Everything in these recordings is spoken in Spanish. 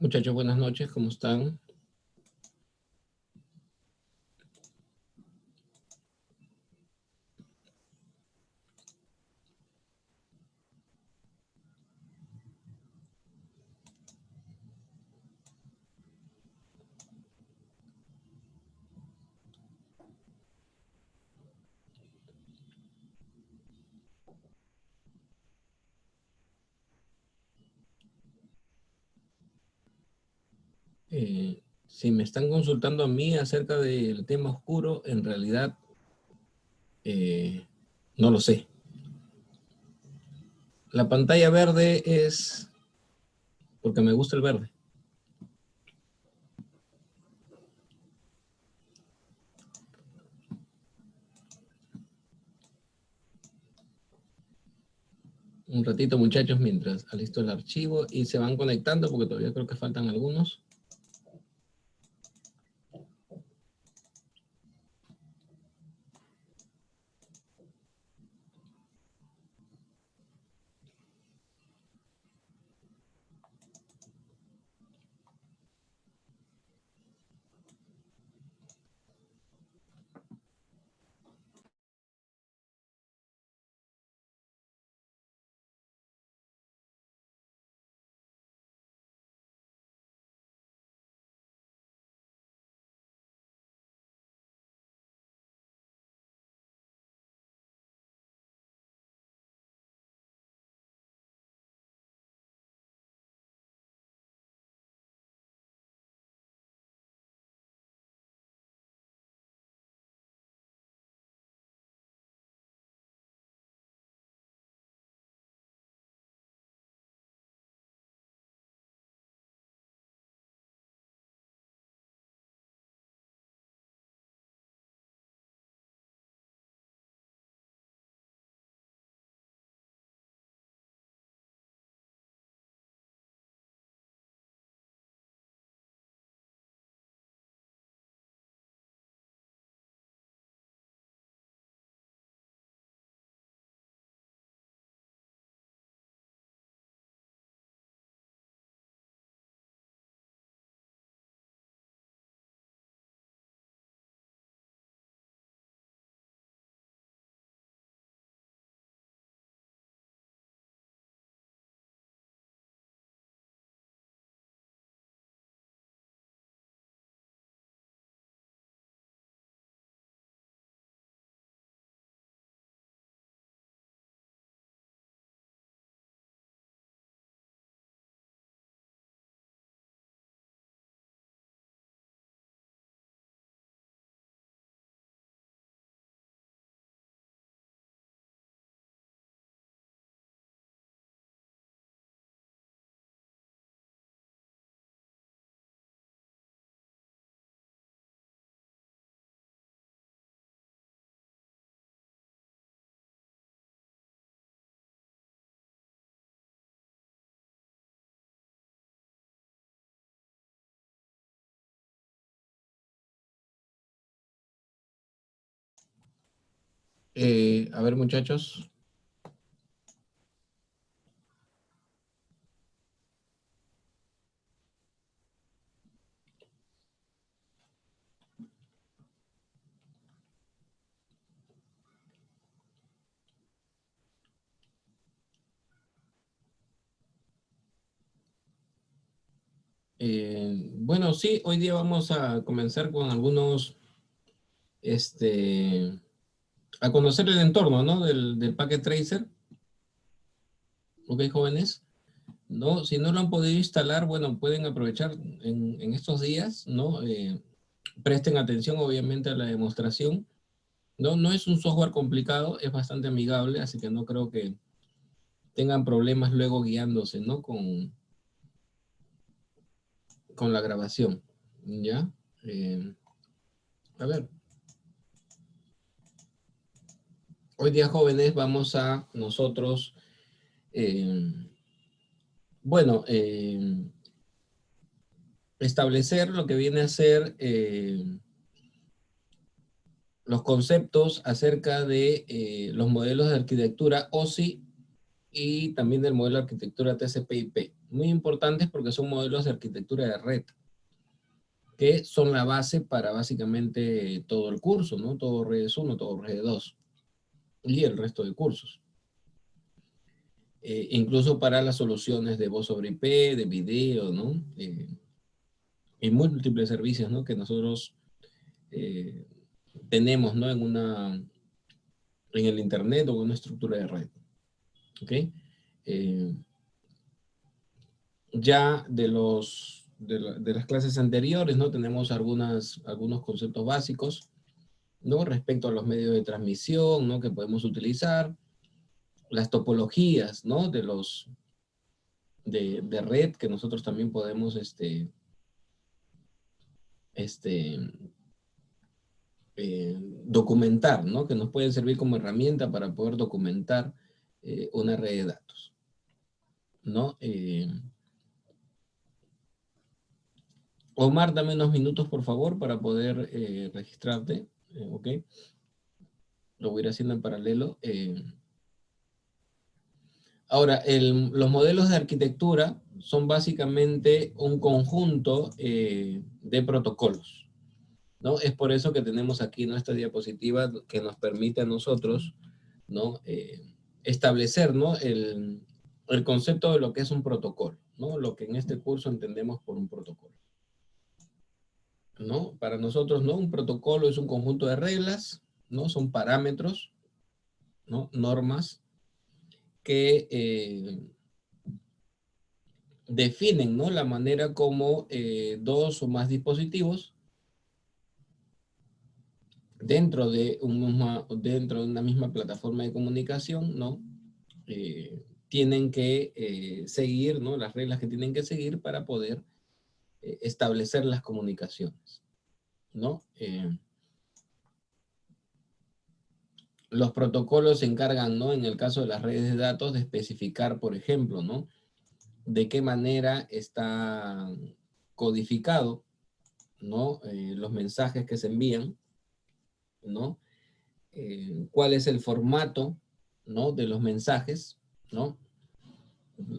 Muchachos, buenas noches, ¿cómo están? Si me están consultando a mí acerca del tema oscuro, en realidad eh, no lo sé. La pantalla verde es porque me gusta el verde. Un ratito, muchachos, mientras alisto el archivo y se van conectando porque todavía creo que faltan algunos. A ver, muchachos. Bueno, sí, hoy día vamos a comenzar con algunos, a conocer el entorno, ¿no? Del Packet Tracer. Ok, jóvenes. ¿No? Si no lo han podido instalar, bueno, pueden aprovechar en estos días, ¿no? Presten atención, obviamente, a la demostración. No, no es un software complicado, es bastante amigable, así que no creo que tengan problemas luego guiándose, ¿no? Con la grabación, ¿ya? Eh, a ver, hoy día, jóvenes, vamos a nosotros, eh, bueno, establecer lo que viene a ser los conceptos acerca de los modelos de arquitectura OSI y también del modelo de arquitectura TCP/IP. Muy importantes porque son modelos de arquitectura de red, que son la base para básicamente todo el curso, ¿no? Todo redes 1, todo redes 2 y el resto de cursos. Incluso para las soluciones de voz sobre IP, de video, ¿no? Y múltiples servicios, ¿no? Que nosotros tenemos, ¿no? En el Internet o en una estructura de red. ¿Ok? Ya de las clases anteriores, ¿no? Tenemos algunos conceptos básicos, ¿no? Respecto a los medios de transmisión, ¿no? Que podemos utilizar, las topologías, ¿no? De red que nosotros también podemos, documentar, ¿no? Que nos puede servir como herramienta para poder documentar una red de datos, ¿no? Omar, dame unos minutos, por favor, para poder registrarte, ¿ok? Lo voy a ir haciendo en paralelo. Ahora, los modelos de arquitectura son básicamente un conjunto de protocolos, ¿no? Es por eso que tenemos aquí nuestra diapositiva que nos permite a nosotros, ¿no? Establecer, ¿no? El concepto de lo que es un protocolo, ¿no? Lo que en este curso entendemos por un protocolo, ¿no? Para nosotros, ¿no? Un protocolo es un conjunto de reglas, ¿no? Son parámetros, ¿no? Normas que definen, ¿no? La manera como dos o más dispositivos dentro de una misma plataforma de comunicación, ¿no? Tienen que seguir, ¿no? Las reglas que tienen que seguir para poder establecer las comunicaciones, ¿no? Los protocolos se encargan, ¿no? En el caso de las redes de datos, de especificar, por ejemplo, ¿no? De qué manera está codificado, ¿no? Los mensajes que se envían, ¿no? Cuál es el formato, ¿no? De los mensajes, ¿no?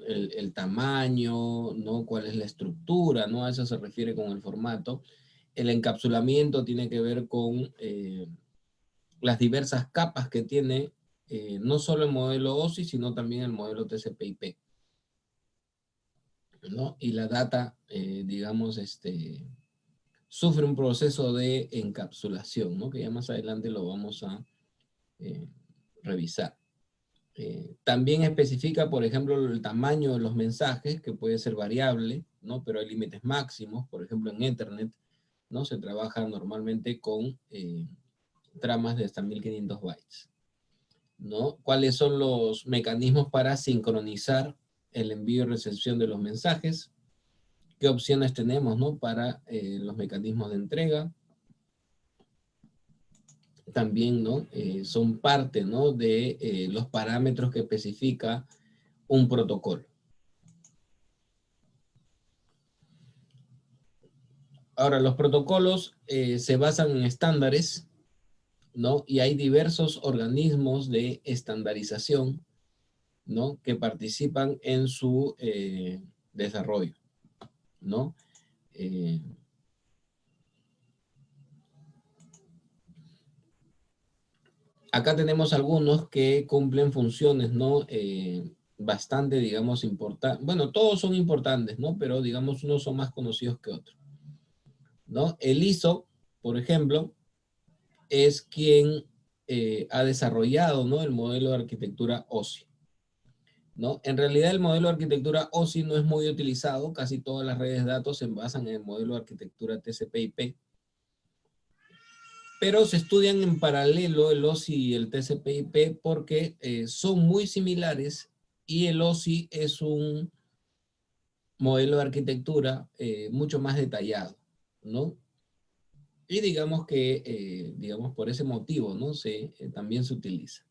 El tamaño, ¿no? Cuál es la estructura, ¿no? A eso se refiere con el formato. El encapsulamiento tiene que ver con las diversas capas que tiene no solo el modelo OSI, sino también el modelo TCP/IP, ¿no? Y la data, digamos, sufre un proceso de encapsulación, ¿no? Que ya más adelante lo vamos a revisar. También especifica, por ejemplo, el tamaño de los mensajes, que puede ser variable, ¿no? Pero hay límites máximos. Por ejemplo, en Ethernet, ¿no? Se trabaja normalmente con tramas de hasta 1500 bytes, ¿no? ¿Cuáles son los mecanismos para sincronizar el envío y recepción de los mensajes? ¿Qué opciones tenemos, ¿no? Para los mecanismos de entrega? También, ¿no? Son parte, ¿no? De los parámetros que especifica un protocolo. Ahora, los protocolos se basan en estándares, ¿no? Y hay diversos organismos de estandarización, ¿no? Que participan en su desarrollo, ¿no? Acá tenemos algunos que cumplen funciones, ¿no? Bastante, digamos, importantes. Bueno, todos son importantes, ¿no? Pero, digamos, unos son más conocidos que otros, ¿no? El ISO, por ejemplo, es quien ha desarrollado, ¿no? El modelo de arquitectura OSI, ¿no? En realidad el modelo de arquitectura OSI no es muy utilizado, casi todas las redes de datos se basan en el modelo de arquitectura TCP/IP, pero se estudian en paralelo el OSI y el TCP/IP porque son muy similares y el OSI es un modelo de arquitectura mucho más detallado, ¿no? Y digamos que, digamos, por ese motivo, ¿no? También se utiliza,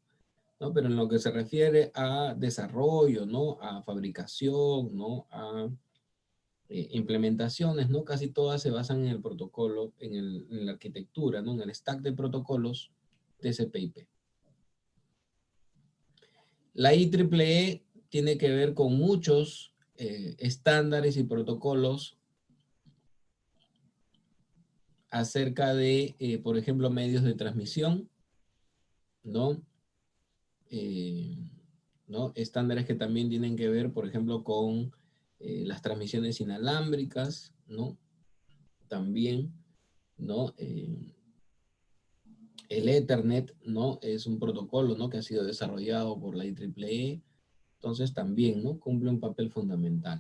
¿no? Pero en lo que se refiere a desarrollo, ¿no? A fabricación, ¿no? A implementaciones, ¿no? Casi todas se basan en el protocolo, en la arquitectura, ¿no? En el stack de protocolos TCP/IP. La IEEE tiene que ver con muchos estándares y protocolos acerca de, por ejemplo, medios de transmisión, ¿no? ¿No? Estándares que también tienen que ver, por ejemplo, con las transmisiones inalámbricas, ¿no? También, ¿no? El Ethernet, ¿no? Es un protocolo, ¿no? Que ha sido desarrollado por la IEEE, entonces también, ¿no? Cumple un papel fundamental.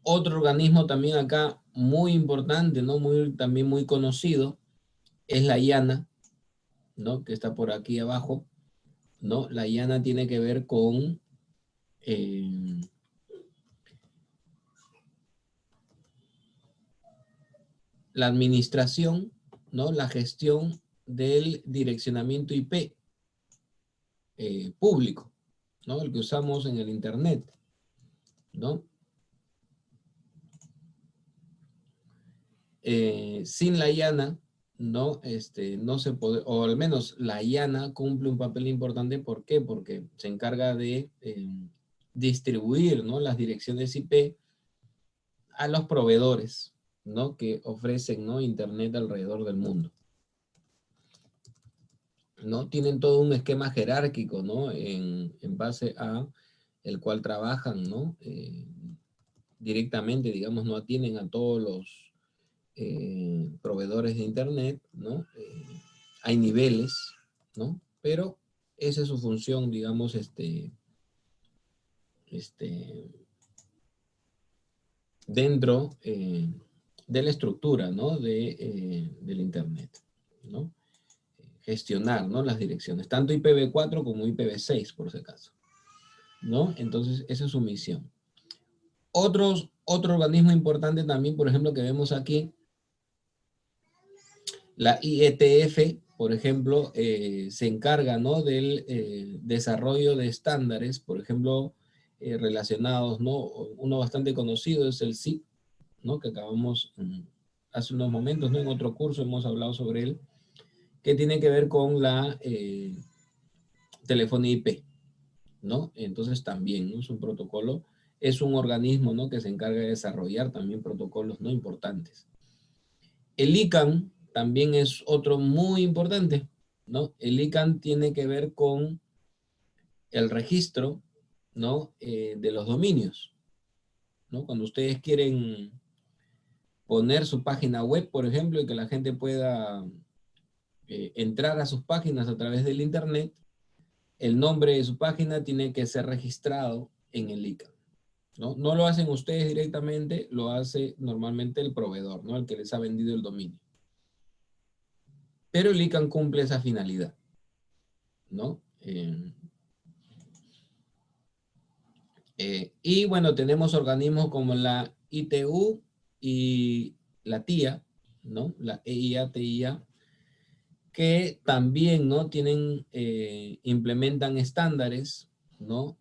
Otro organismo también acá muy importante, ¿no? También muy conocido, es la IANA, ¿no? Que está por aquí abajo, ¿no? La IANA tiene que ver con la administración, ¿no? La gestión del direccionamiento IP público, ¿no? El que usamos en el Internet, ¿no? Sin la IANA, ¿no? No se puede, o al menos la IANA cumple un papel importante. ¿Por qué? Porque se encarga de distribuir, ¿no? Las direcciones IP a los proveedores, ¿no? Que ofrecen, ¿no? Internet alrededor del mundo, ¿no? Tienen todo un esquema jerárquico, ¿no? En base a el cual trabajan, ¿no? Directamente, digamos, no atienden a todos los proveedores de Internet, ¿no? Hay niveles, ¿no? Pero esa es su función, digamos, dentro de la estructura, ¿no? Del Internet, ¿no? Gestionar, ¿no? Las direcciones, tanto IPv4 como IPv6, por si acaso, ¿no? Entonces, esa es su misión. Otro organismo importante también, por ejemplo, que vemos aquí, la IETF, por ejemplo, se encarga, ¿no? Del desarrollo de estándares, por ejemplo, relacionados, ¿no? Uno bastante conocido es el SIP, ¿no? Que acabamos hace unos momentos, ¿no? En otro curso hemos hablado sobre él, que tiene que ver con la telefonía IP, ¿no? Entonces también, ¿no? Es un protocolo, es un organismo, ¿no? Que se encarga de desarrollar también protocolos, ¿no? Importantes. El ICANN también es otro muy importante, ¿no? El ICANN tiene que ver con el registro, ¿no? De los dominios, ¿no? Cuando ustedes quieren poner su página web, por ejemplo, y que la gente pueda entrar a sus páginas a través del Internet, el nombre de su página tiene que ser registrado en el ICANN, ¿no? No lo hacen ustedes directamente, lo hace normalmente el proveedor, ¿no? El que les ha vendido el dominio. Pero el ICANN cumple esa finalidad, ¿no? Y bueno, tenemos organismos como la ITU y la TIA, ¿no? La EIA, TIA, que también, ¿no? Tienen, implementan estándares, ¿no?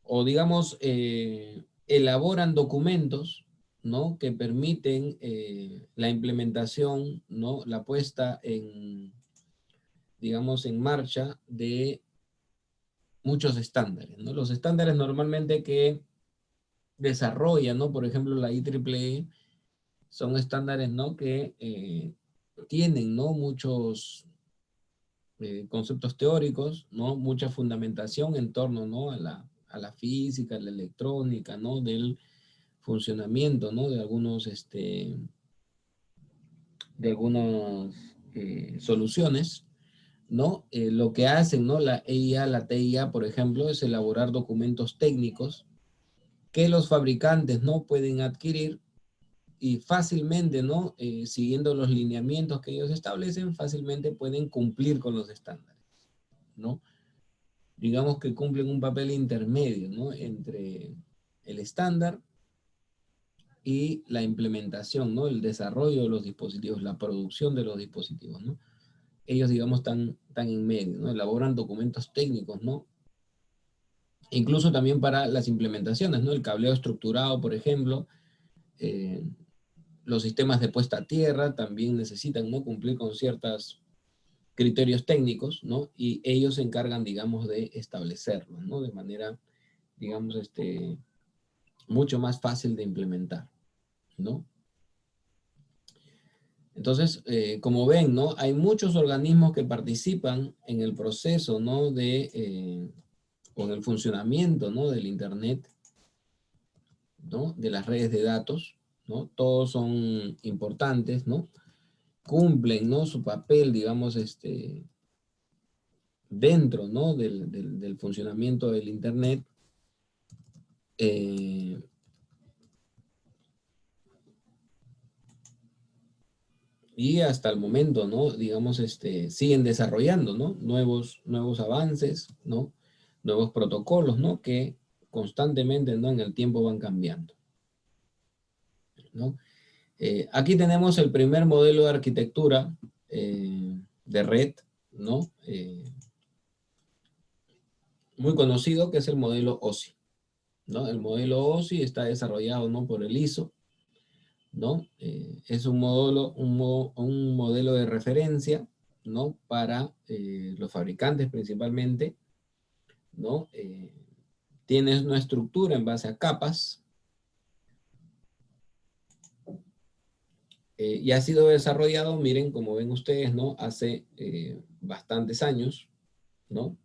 O digamos, elaboran documentos, ¿no? Que permiten la implementación, ¿no? La puesta en, digamos, en marcha de muchos estándares, ¿no? Los estándares normalmente que desarrollan, ¿no? Por ejemplo, la IEEE son estándares, ¿no? Que tienen, ¿no? Muchos conceptos teóricos, ¿no? Mucha fundamentación en torno, ¿no? A la física, a la electrónica, ¿no? Del funcionamiento, ¿no? De algunas soluciones, ¿no? Lo que hacen, ¿no? La EIA, la TIA, por ejemplo, es elaborar documentos técnicos que los fabricantes no pueden adquirir y fácilmente, ¿no? Siguiendo los lineamientos que ellos establecen, fácilmente pueden cumplir con los estándares, ¿no? Digamos que cumplen un papel intermedio, ¿no? Entre el estándar y la implementación, ¿no? El desarrollo de los dispositivos, la producción de los dispositivos, ¿no? Ellos, digamos, están en medio, ¿no? Elaboran documentos técnicos, ¿no? Incluso también para las implementaciones, ¿no? El cableo estructurado, por ejemplo, los sistemas de puesta a tierra también necesitan, ¿no? Cumplir con ciertas criterios técnicos, ¿no? Y ellos se encargan, digamos, de establecerlos, ¿no? De manera, digamos, mucho más fácil de implementar, ¿no? Entonces, como ven, ¿no? Hay muchos organismos que participan en el proceso, ¿no? Con el funcionamiento, ¿no? Del Internet, ¿no? De las redes de datos, ¿no? Todos son importantes, ¿no? Cumplen, ¿no? Su papel, digamos, dentro, ¿no? Del funcionamiento del Internet. Y hasta el momento, ¿no? Digamos, siguen desarrollando, ¿no? Nuevos avances, ¿no? Nuevos protocolos, ¿no? Que constantemente, ¿no? En el tiempo van cambiando, ¿no? Aquí tenemos el primer modelo de arquitectura de red, ¿no? Muy conocido, que es el modelo OSI, ¿no? El modelo OSI está desarrollado, ¿no? Por el ISO, ¿no? Es un modelo de referencia, ¿no? Para los fabricantes principalmente, ¿no? Tienes una estructura en base a capas y ha sido desarrollado, miren, como ven ustedes, ¿no? Hace bastantes años, ¿no?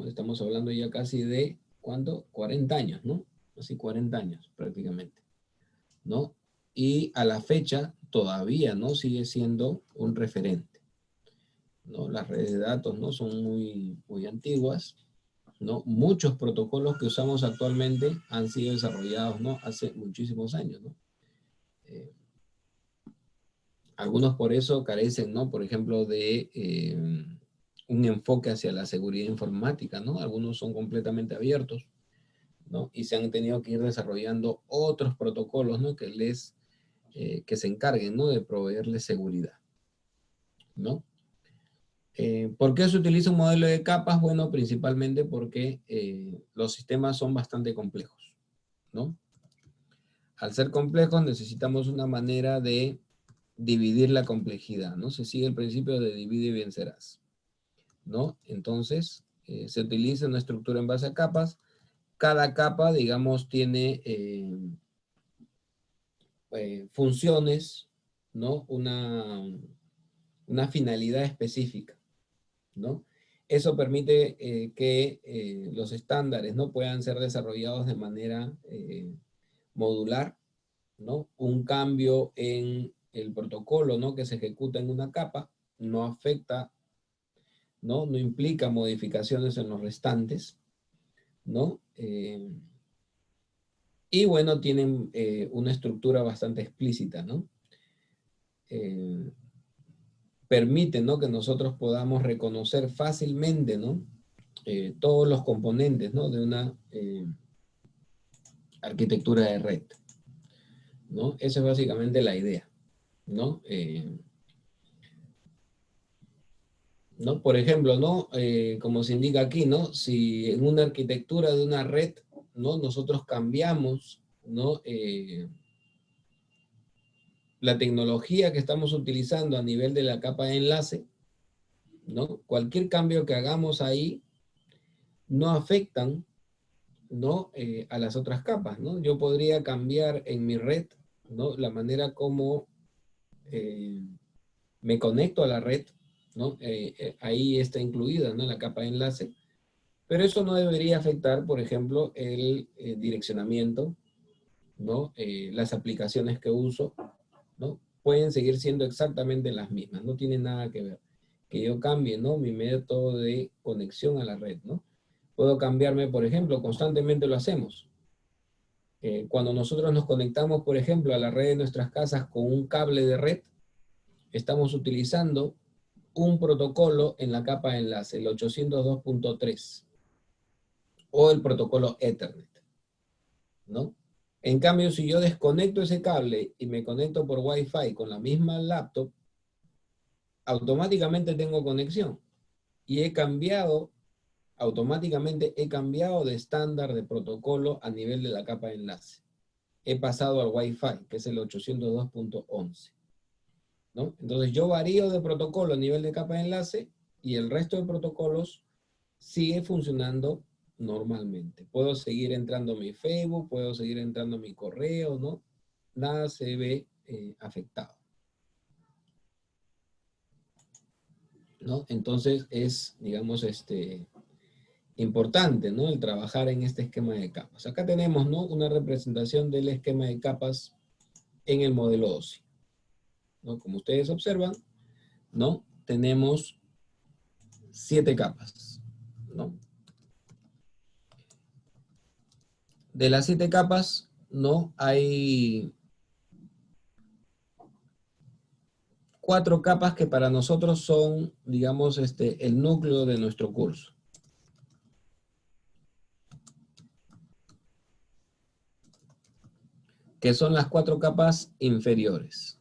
Estamos hablando ya casi de, ¿cuánto? 40 años, ¿no? Así 40 años prácticamente, ¿no? Y a la fecha todavía, ¿no? Sigue siendo un referente, ¿no? Las redes de datos, ¿no? Son muy antiguas, ¿no? Muchos protocolos que usamos actualmente han sido desarrollados, ¿no? Hace muchísimos años, ¿no? Algunos por eso carecen, ¿no? Por ejemplo, de un enfoque hacia la seguridad informática, ¿no? Algunos son completamente abiertos, ¿no? Y se han tenido que ir desarrollando otros protocolos, ¿no? Que se encarguen, ¿no? De proveerles seguridad, ¿no? ¿Por qué se utiliza un modelo de capas? Bueno, principalmente porque los sistemas son bastante complejos, ¿no? Al ser complejos necesitamos una manera de dividir la complejidad, ¿no? Se sigue el principio de divide y vencerás, ¿no? Entonces, se utiliza una estructura en base a capas. Cada capa, digamos, tiene funciones, ¿no? Una finalidad específica, ¿no? Eso permite que los estándares, ¿no? Puedan ser desarrollados de manera modular, ¿no? Un cambio en el protocolo, ¿no? Que se ejecuta en una capa no afecta, ¿no? No implica modificaciones en los restantes, ¿no? Y bueno, tienen una estructura bastante explícita, ¿no? Permite, ¿no? Que nosotros podamos reconocer fácilmente, ¿no? Todos los componentes, ¿no? De una arquitectura de red, ¿no? Esa es básicamente la idea, ¿no? ¿No? Por ejemplo, ¿no? Como se indica aquí, ¿no? Si en una arquitectura de una red, ¿no? Nosotros cambiamos, ¿no? La tecnología que estamos utilizando a nivel de la capa de enlace, ¿no? Cualquier cambio que hagamos ahí no afectan, ¿no? A las otras capas, ¿no? Yo podría cambiar en mi red, ¿no? La manera como me conecto a la red, ¿no? Ahí está incluida, ¿no? La capa de enlace, pero eso no debería afectar, por ejemplo, el direccionamiento, ¿no? Las aplicaciones que uso, ¿no? Pueden seguir siendo exactamente las mismas, no tiene nada que ver. Que yo cambie, ¿no? Mi método de conexión a la red, ¿no? Puedo cambiarme, por ejemplo, constantemente lo hacemos. Cuando nosotros nos conectamos, por ejemplo, a la red de nuestras casas con un cable de red, estamos utilizando un protocolo en la capa de enlace, el 802.3, o el protocolo Ethernet, ¿no? En cambio, si yo desconecto ese cable y me conecto por Wi-Fi con la misma laptop, automáticamente tengo conexión y automáticamente he cambiado de estándar de protocolo a nivel de la capa de enlace. He pasado al Wi-Fi, que es el 802.11, ¿no? Entonces yo varío de protocolo a nivel de capa de enlace y el resto de protocolos sigue funcionando normalmente. Puedo seguir entrando a mi Facebook, puedo seguir entrando a mi correo, ¿no? Nada se ve afectado, ¿no? Entonces es, digamos, importante, ¿no? El trabajar en este esquema de capas. Acá tenemos, ¿no? Una representación del esquema de capas en el modelo OSI, ¿no? Como ustedes observan, ¿no? Tenemos 7 capas, ¿no? De las 7 capas, ¿no? Hay 4 capas que para nosotros son, digamos, el núcleo de nuestro curso. Que son las 4 capas inferiores.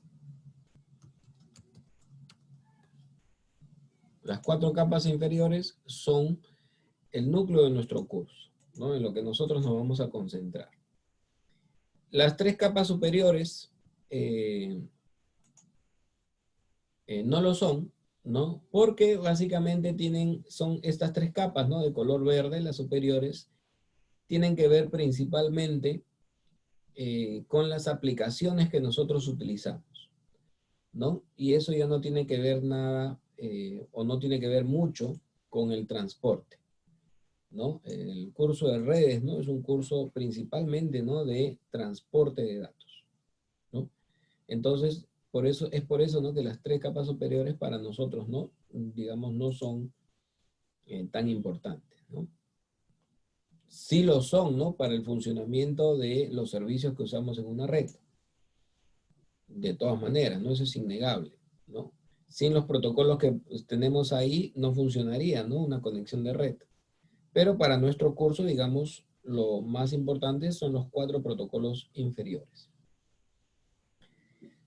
Las 4 capas inferiores son el núcleo de nuestro curso, ¿no? En lo que nosotros nos vamos a concentrar. Las 3 capas superiores no lo son, ¿no? Porque básicamente son estas 3 capas, ¿no? De color verde, las superiores, tienen que ver principalmente con las aplicaciones que nosotros utilizamos, ¿no? Y eso ya no tiene que ver nada, o no tiene que ver mucho con el transporte, ¿no? El curso de redes, ¿no? Es un curso principalmente, ¿no? De transporte de datos, ¿no? Entonces, es por eso, ¿no? Que las 3 capas superiores para nosotros, ¿no? Digamos, no son tan importantes, ¿no? Sí lo son, ¿no? Para el funcionamiento de los servicios que usamos en una red. De todas maneras, ¿no? Eso es innegable, ¿no? Sin los protocolos que tenemos ahí, no funcionaría, ¿no? Una conexión de red. Pero para nuestro curso, digamos, lo más importante son los 4 protocolos inferiores.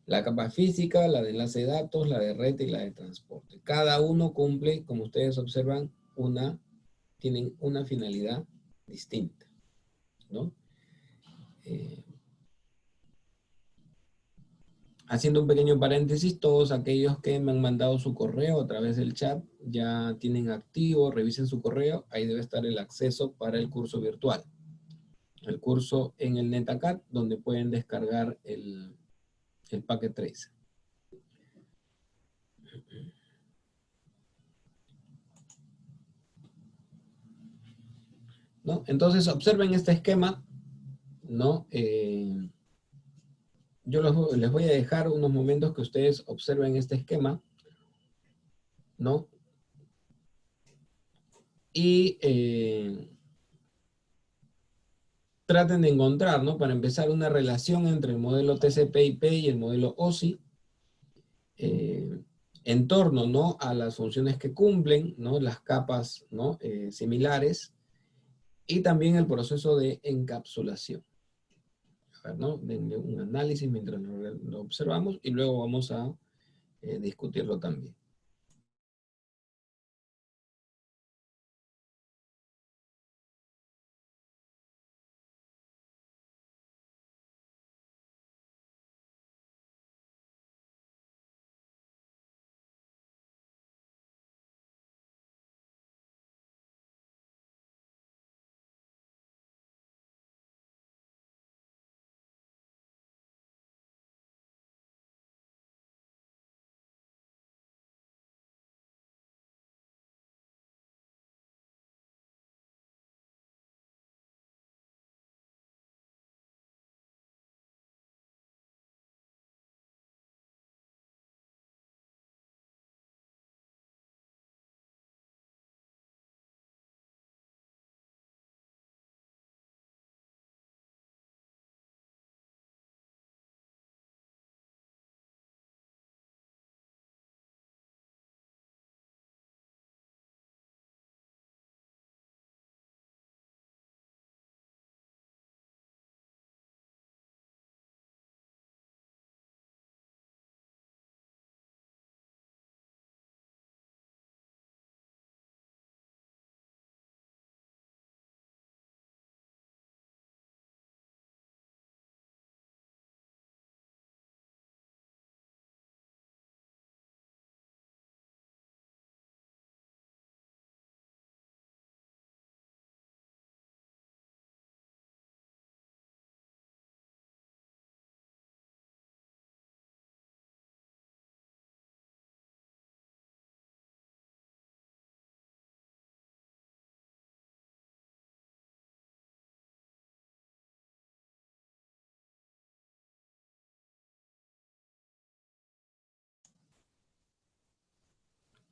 La capa física, la de enlace de datos, la de red y la de transporte. Cada uno cumple, como ustedes observan, tienen una finalidad distinta, ¿no? Eh, Haciendo un pequeño paréntesis, todos aquellos que me han mandado su correo a través del chat ya tienen activo, revisen su correo, ahí debe estar el acceso para el curso virtual. El curso en el NetAcad, donde pueden descargar el Packet Tracer. ¿No? Entonces, observen este esquema, ¿no? Yo les voy a dejar unos momentos que ustedes observen este esquema, ¿no? Y traten de encontrar, ¿no? Para empezar, una relación entre el modelo TCP/IP y el modelo OSI, en torno, ¿no? A las funciones que cumplen, ¿no? Las capas, ¿no? Similares, y también el proceso de encapsulación. A ver, ¿no? Denle un análisis mientras lo observamos y luego vamos a discutirlo también.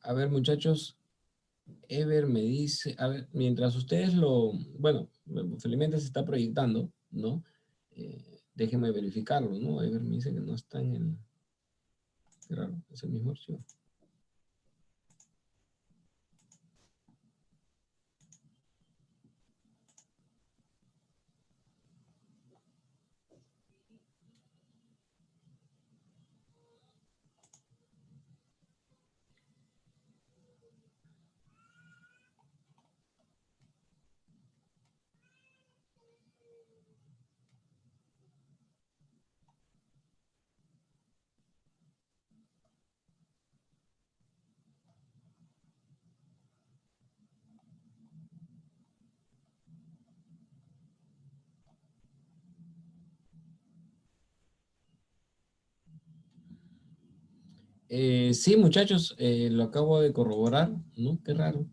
A ver, muchachos, Ever me dice, a ver, mientras ustedes bueno, felizmente se está proyectando, ¿no? Déjenme verificarlo, ¿no? Ever me dice que no está en el, qué raro, es el mismo archivo. Sí, muchachos, lo acabo de corroborar, ¿no? Qué raro,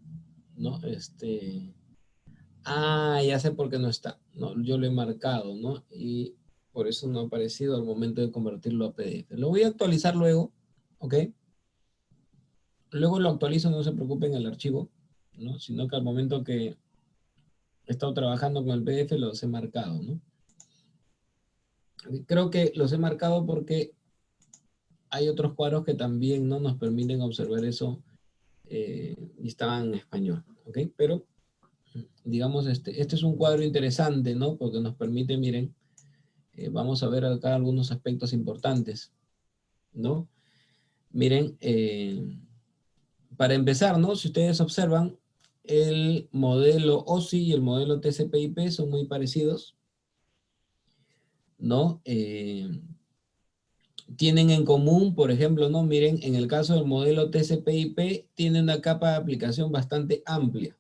¿no? Ya sé por qué no está, ¿no? Yo lo he marcado, ¿no? Y por eso no ha aparecido al momento de convertirlo a PDF. Lo voy a actualizar luego, ¿ok? Luego lo actualizo, no se preocupen el archivo, ¿no? Sino que al momento que he estado trabajando con el PDF los he marcado, ¿no? Creo que los he marcado porque hay otros cuadros que también no nos permiten observar eso y estaban en español, ¿ok? Pero, digamos, este es un cuadro interesante, ¿no? Porque nos permite, miren, vamos a ver acá algunos aspectos importantes, ¿no? Miren, para empezar, ¿no? Si ustedes observan, el modelo OSI y el modelo TCP/IP son muy parecidos, ¿no? Tienen en común, por ejemplo, ¿no? Miren, en el caso del modelo TCP/IP, tiene una capa de aplicación bastante amplia,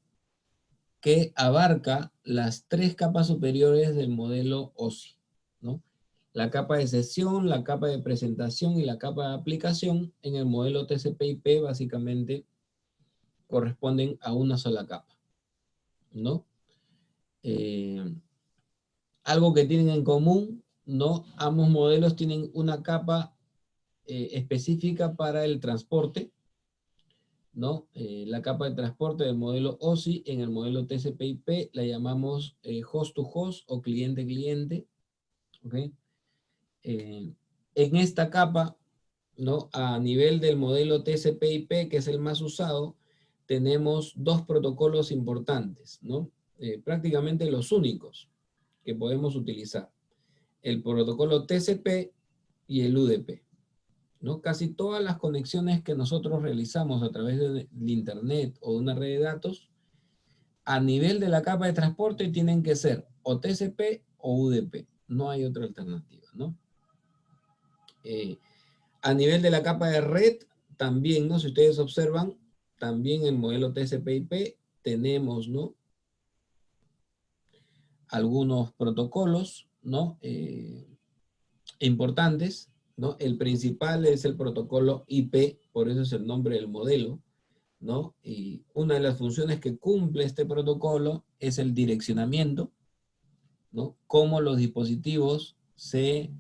que abarca las tres capas superiores del modelo OSI, ¿no? La capa de sesión, la capa de presentación y la capa de aplicación en el modelo TCP/IP básicamente corresponden a una sola capa, ¿no? Eh, Algo que tienen en común, ¿no? Ambos modelos tienen una capa específica para el transporte, ¿no? La capa de transporte del modelo OSI en el modelo TCP/IP la llamamos host to host o cliente-cliente, ¿ok? En esta capa, ¿no? A nivel del modelo TCP/IP, que es el más usado, tenemos dos protocolos importantes, ¿no? Prácticamente los únicos que podemos utilizar. El protocolo TCP y el UDP, ¿no? Casi todas las conexiones que nosotros realizamos a través de Internet o de una red de datos, a nivel de la capa de transporte tienen que ser o TCP o UDP. No hay otra alternativa, ¿no? A nivel de la capa de red, también, ¿no? Si ustedes observan, también el modelo TCP/IP tenemos, ¿no? Algunos protocolos, ¿no? Importantes, ¿no? El principal es el protocolo IP, por eso es el nombre del modelo, ¿no? Y una de las funciones que cumple este protocolo es el direccionamiento, ¿no? Cómo los dispositivos se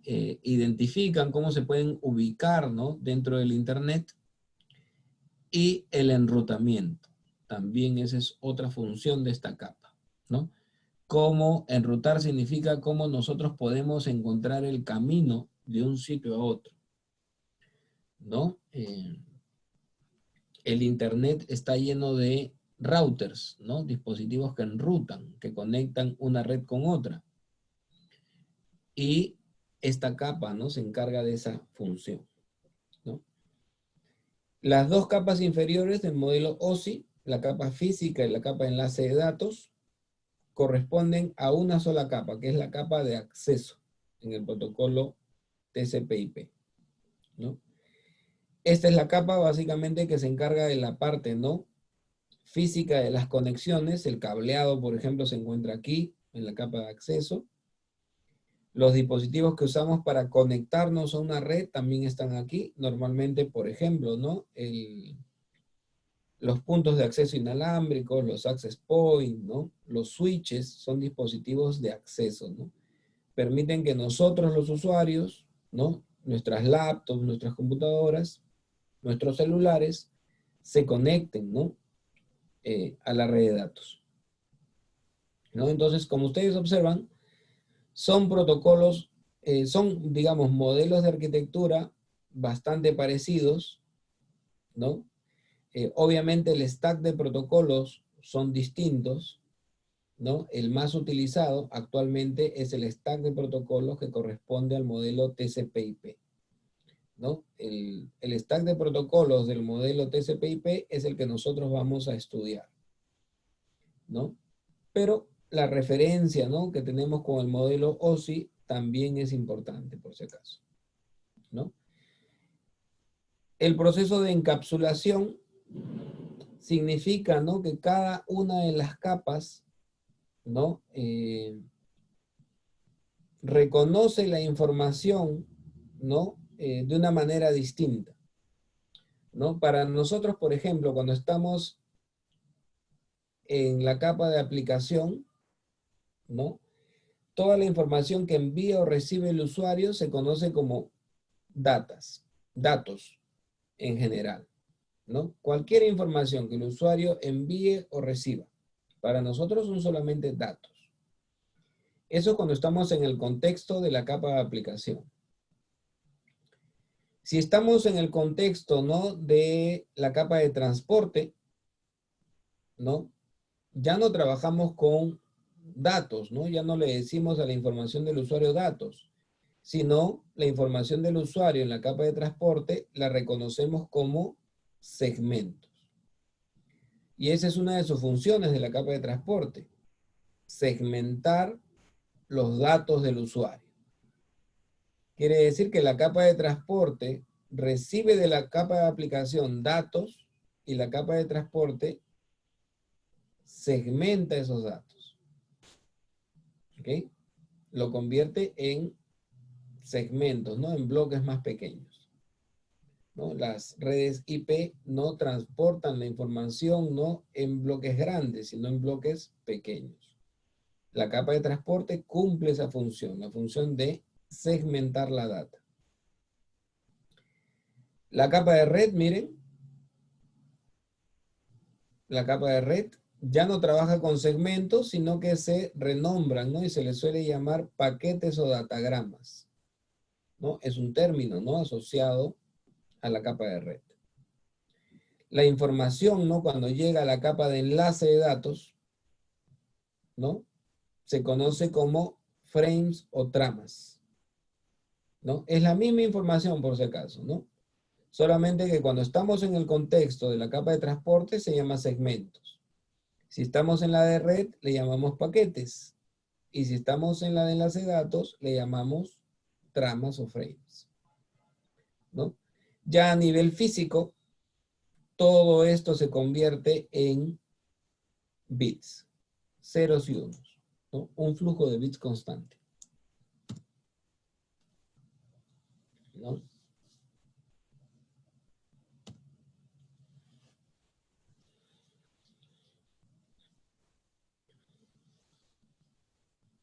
identifican, cómo se pueden ubicar, ¿no? Dentro del Internet, y el enrutamiento. También esa es otra función de esta capa, ¿no? Cómo enrutar significa cómo nosotros podemos encontrar el camino de un sitio a otro, ¿no? El Internet está lleno de routers, ¿no? Dispositivos que enrutan, que conectan una red con otra. Y esta capa, ¿no? Se encarga de esa función, ¿no? Las dos capas inferiores del modelo OSI, la capa física y la capa de enlace de datos, corresponden a una sola capa, que es la capa de acceso en el protocolo TCP/IP, ¿no? Esta es la capa básicamente que se encarga de la parte, ¿no? Física de las conexiones. El cableado, por ejemplo, se encuentra aquí en la capa de acceso. Los dispositivos que usamos para conectarnos a una red también están aquí. Normalmente, por ejemplo, ¿no? Los puntos de acceso inalámbricos, los access points, ¿no? Los switches son dispositivos de acceso, ¿no? Permiten que nosotros los usuarios, ¿no? Nuestras laptops, nuestras computadoras, nuestros celulares, se conecten, ¿no? A la red de datos, ¿no? Entonces, como ustedes observan, son protocolos, son, digamos, modelos de arquitectura bastante parecidos, ¿no? Obviamente el stack de protocolos son distintos, ¿no? El más utilizado actualmente es el stack de protocolos que corresponde al modelo TCP/IP, ¿no? El stack de protocolos del modelo TCP/IP es el que nosotros vamos a estudiar, ¿no? Pero la referencia, ¿no?, que tenemos con el modelo OSI también es importante, por si acaso, ¿no? El proceso de encapsulación significa, ¿no?, que cada una de las capas, ¿no?, reconoce la información, ¿no?, de una manera distinta, ¿no? Para nosotros, por ejemplo, cuando estamos en la capa de aplicación, ¿no?, toda la información que envía o recibe el usuario se conoce como datos en general, ¿no? Cualquier información que el usuario envíe o reciba, para nosotros son solamente datos. Eso cuando estamos en el contexto de la capa de aplicación. Si estamos en el contexto, ¿no?, de la capa de transporte, ¿no?, ya no trabajamos con datos, ¿no? Ya no le decimos a la información del usuario datos, sino la información del usuario en la capa de transporte la reconocemos como segmentos. Y esa es una de sus funciones de la capa de transporte, segmentar los datos del usuario. Quiere decir que la capa de transporte recibe de la capa de aplicación datos y la capa de transporte segmenta esos datos. ¿Ok? Lo convierte en segmentos, ¿no? En bloques más pequeños, ¿no? Las redes IP no transportan la información, ¿no?, en bloques grandes, sino en bloques pequeños. La capa de transporte cumple esa función, la función de segmentar la data. La capa de red, miren, la capa de red ya no trabaja con segmentos, sino que se renombran, ¿no? Y se les suele llamar paquetes o datagramas, ¿no? Es un término, ¿no?, asociado a la capa de red. La información, ¿no?, cuando llega a la capa de enlace de datos, ¿no?, se conoce como frames o tramas, ¿no? Es la misma información, por si acaso, ¿no? Solamente que cuando estamos en el contexto de la capa de transporte se llama segmentos. Si estamos en la de red, le llamamos paquetes. Y si estamos en la de enlace de datos, le llamamos tramas o frames, ¿no? Ya a nivel físico, todo esto se convierte en bits, ceros y unos, ¿no? Un flujo de bits constante, ¿no?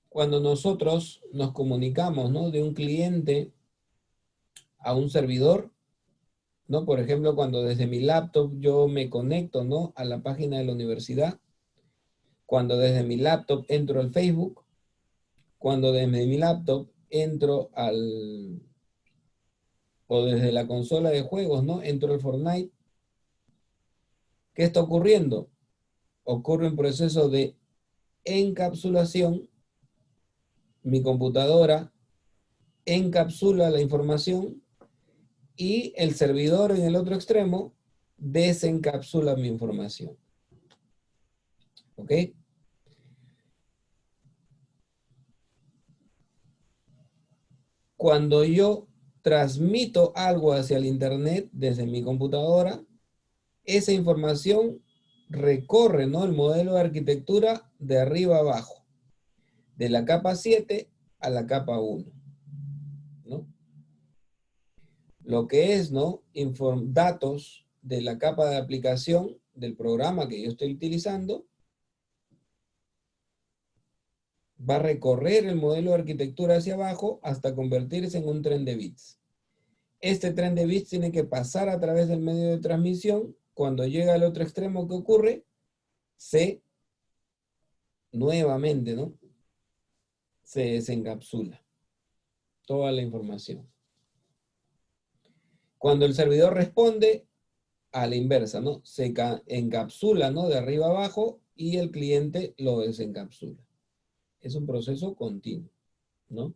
Cuando nosotros nos comunicamos, ¿no?, de un cliente a un servidor, ¿no? Por ejemplo, cuando desde mi laptop yo me conecto, ¿no?, a la página de la universidad, cuando desde mi laptop entro al Facebook, cuando desde mi laptop entro o desde la consola de juegos, ¿no?, entro al Fortnite, ¿qué está ocurriendo? Ocurre un proceso de encapsulación. Mi computadora encapsula la información y el servidor en el otro extremo desencapsula mi información. ¿Ok? Cuando yo transmito algo hacia el internet desde mi computadora, esa información recorre, ¿no?, el modelo de arquitectura de arriba a abajo, de la capa 7 a la capa 1, ¿no? Lo que es, ¿no?, datos de la capa de aplicación del programa que yo estoy utilizando, va a recorrer el modelo de arquitectura hacia abajo hasta convertirse en un tren de bits. Este tren de bits tiene que pasar a través del medio de transmisión cuando llega al otro extremo, ¿qué ocurre? Se, nuevamente, ¿no? Se desencapsula toda la información. Cuando el servidor responde, a la inversa, ¿no? Se encapsula, ¿no? De arriba abajo y el cliente lo desencapsula. Es un proceso continuo, ¿no?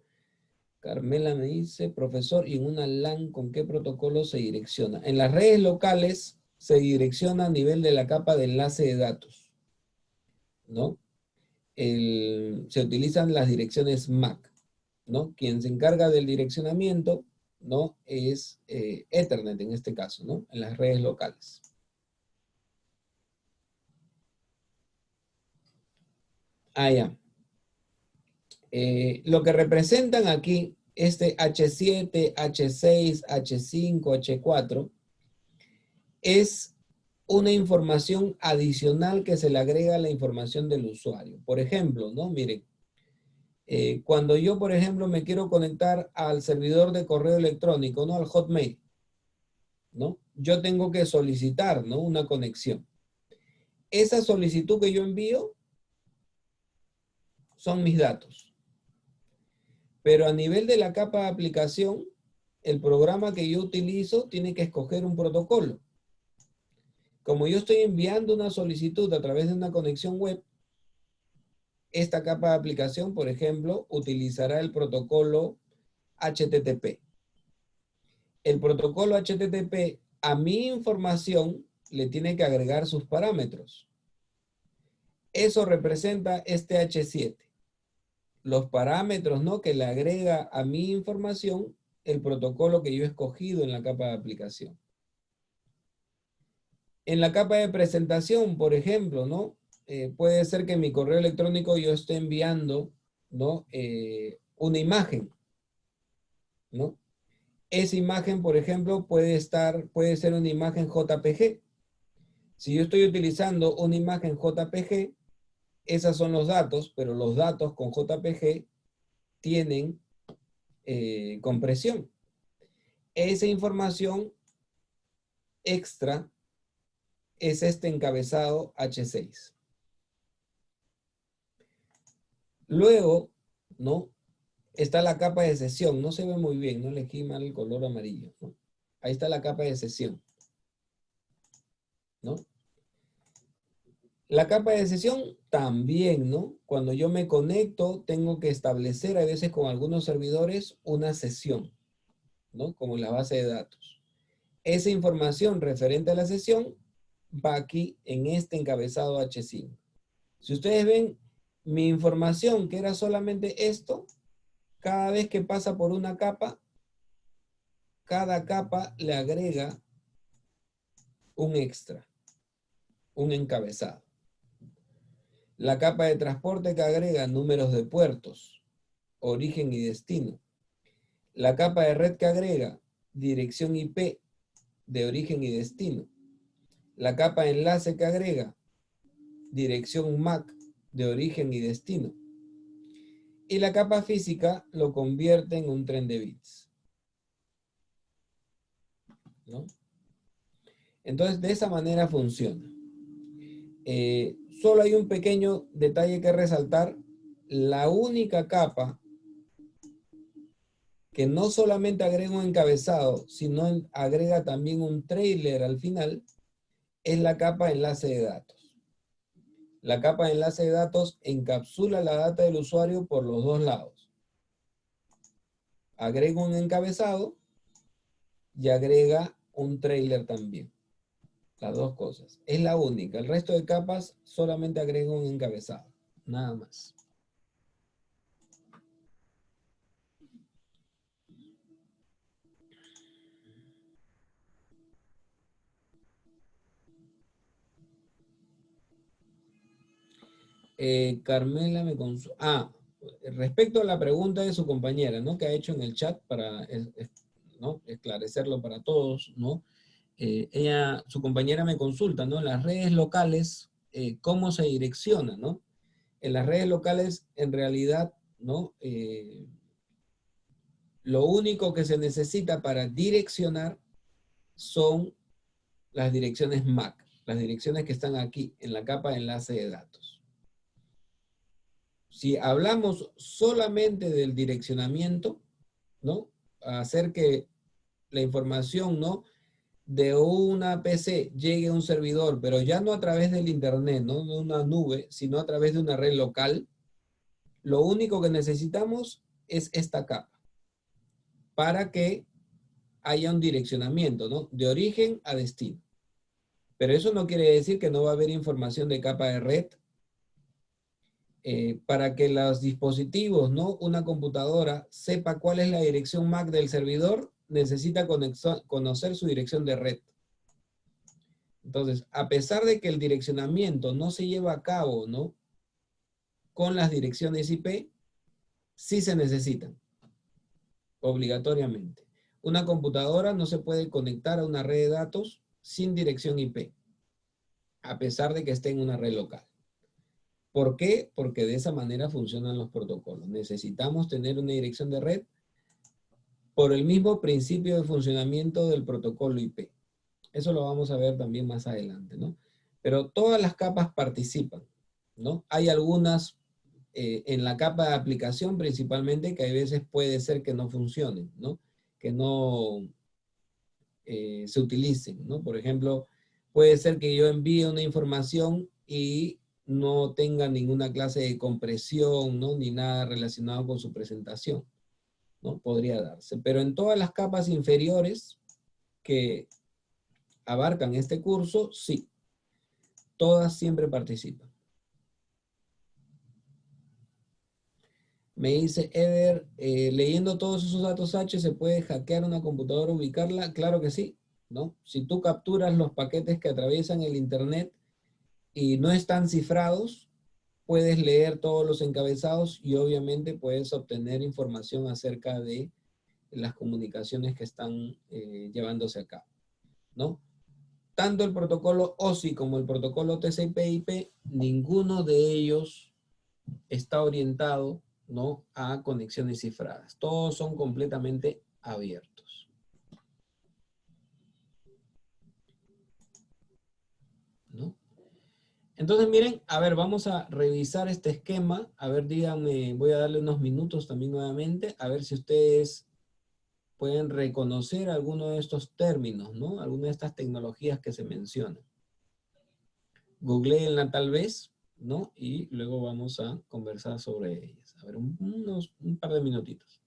Carmela me dice, profesor, ¿y en una LAN con qué protocolo se direcciona? En las redes locales se direcciona a nivel de la capa de enlace de datos, ¿no? Se utilizan las direcciones MAC, ¿no? Quien se encarga del direccionamiento, ¿no? Es Ethernet en este caso, ¿no? En las redes locales. Ah, ya. Lo que representan aquí, este H7, H6, H5, H4, es una información adicional que se le agrega a la información del usuario. Por ejemplo, ¿no? Miren, cuando yo, por ejemplo, me quiero conectar al servidor de correo electrónico, ¿no? Al Hotmail, ¿no? Yo tengo que solicitar, ¿no? Una conexión. Esa solicitud que yo envío son mis datos. Pero a nivel de la capa de aplicación, el programa que yo utilizo tiene que escoger un protocolo. Como yo estoy enviando una solicitud a través de una conexión web, esta capa de aplicación, por ejemplo, utilizará el protocolo HTTP. El protocolo HTTP a mi información le tiene que agregar sus parámetros. Eso representa este H7. Los parámetros, ¿no? Que le agrega a mi información el protocolo que yo he escogido en la capa de aplicación. En la capa de presentación, por ejemplo, ¿no? Puede ser que en mi correo electrónico yo esté enviando, ¿no? Una imagen, ¿no? Esa imagen, por ejemplo, puede ser una imagen JPG. Si yo estoy utilizando una imagen JPG, esos son los datos, pero los datos con JPG tienen compresión. Esa información extra es este encabezado H6. Luego, ¿no? Está la capa de sesión. No se ve muy bien, no elegí mal el color amarillo, ¿no? Ahí está la capa de sesión, ¿no? La capa de sesión también, ¿no? Cuando yo me conecto, tengo que establecer a veces con algunos servidores una sesión, ¿no? Como la base de datos. Esa información referente a la sesión va aquí en este encabezado H5. Si ustedes ven, mi información, que era solamente esto, cada vez que pasa por una capa, cada capa le agrega un extra, un encabezado. La capa de transporte que agrega números de puertos, origen y destino. La capa de red que agrega dirección IP de origen y destino. La capa de enlace que agrega dirección MAC de origen y destino. Y la capa física lo convierte en un tren de bits, ¿no? Entonces, de esa manera funciona. Solo hay un pequeño detalle que resaltar. La única capa que no solamente agrega un encabezado, sino agrega también un trailer al final, es la capa de enlace de datos. La capa de enlace de datos encapsula la data del usuario por los dos lados. Agrega un encabezado y agrega un trailer también. Las dos cosas. Es la única. El resto de capas solamente agrega un encabezado. Nada más. Carmela me consulta. Respecto a la pregunta de su compañera, ¿no? Que ha hecho en el chat para ¿no? Esclarecerlo para todos, ¿no? Su compañera me consulta, ¿no? En las redes locales, ¿cómo se direcciona, ¿no? En las redes locales, en realidad, ¿no? Lo único que se necesita para direccionar son las direcciones MAC, las direcciones que están aquí en la capa de enlace de datos. Si hablamos solamente del direccionamiento, ¿no? Hacer que la información, ¿no?, de una PC llegue a un servidor, pero ya no a través del internet, ¿no?, de una nube, sino a través de una red local, lo único que necesitamos es esta capa para que haya un direccionamiento, ¿no?, de origen a destino. Pero eso no quiere decir que no va a haber información de capa de red. Para que los dispositivos, ¿no?, una computadora, sepa cuál es la dirección MAC del servidor, necesita conocer su dirección de red. Entonces, a pesar de que el direccionamiento no se lleva a cabo, ¿no?, con las direcciones IP, sí se necesitan, obligatoriamente. Una computadora no se puede conectar a una red de datos sin dirección IP, a pesar de que esté en una red local. ¿Por qué? Porque de esa manera funcionan los protocolos. Necesitamos tener una dirección de red por el mismo principio de funcionamiento del protocolo IP. Eso lo vamos a ver también más adelante, ¿no? Pero todas las capas participan, ¿no? Hay algunas en la capa de aplicación principalmente que a veces puede ser que no funcionen, ¿no? Que no se utilicen, ¿no? Por ejemplo, puede ser que yo envíe una información y no tenga ninguna clase de compresión, ¿no?, ni nada relacionado con su presentación, ¿no? Podría darse. Pero en todas las capas inferiores que abarcan este curso, sí. Todas siempre participan. Me dice Eder, leyendo todos esos datos H, ¿se puede hackear una computadora, ubicarla? Claro que sí, ¿no? Si tú capturas los paquetes que atraviesan el internet y no están cifrados, puedes leer todos los encabezados y obviamente puedes obtener información acerca de las comunicaciones que están llevándose a cabo, ¿no? Tanto el protocolo OSI como el protocolo TCP/IP, ninguno de ellos está orientado, ¿no?, a conexiones cifradas. Todos son completamente abiertos, ¿no? Entonces, miren, a ver, vamos a revisar este esquema. A ver, díganme, voy a darle unos minutos también nuevamente, a ver si ustedes pueden reconocer alguno de estos términos, ¿no? Alguna de estas tecnologías que se mencionan. Googleenla tal vez, ¿no? Y luego vamos a conversar sobre ellas. A ver, un par de minutitos.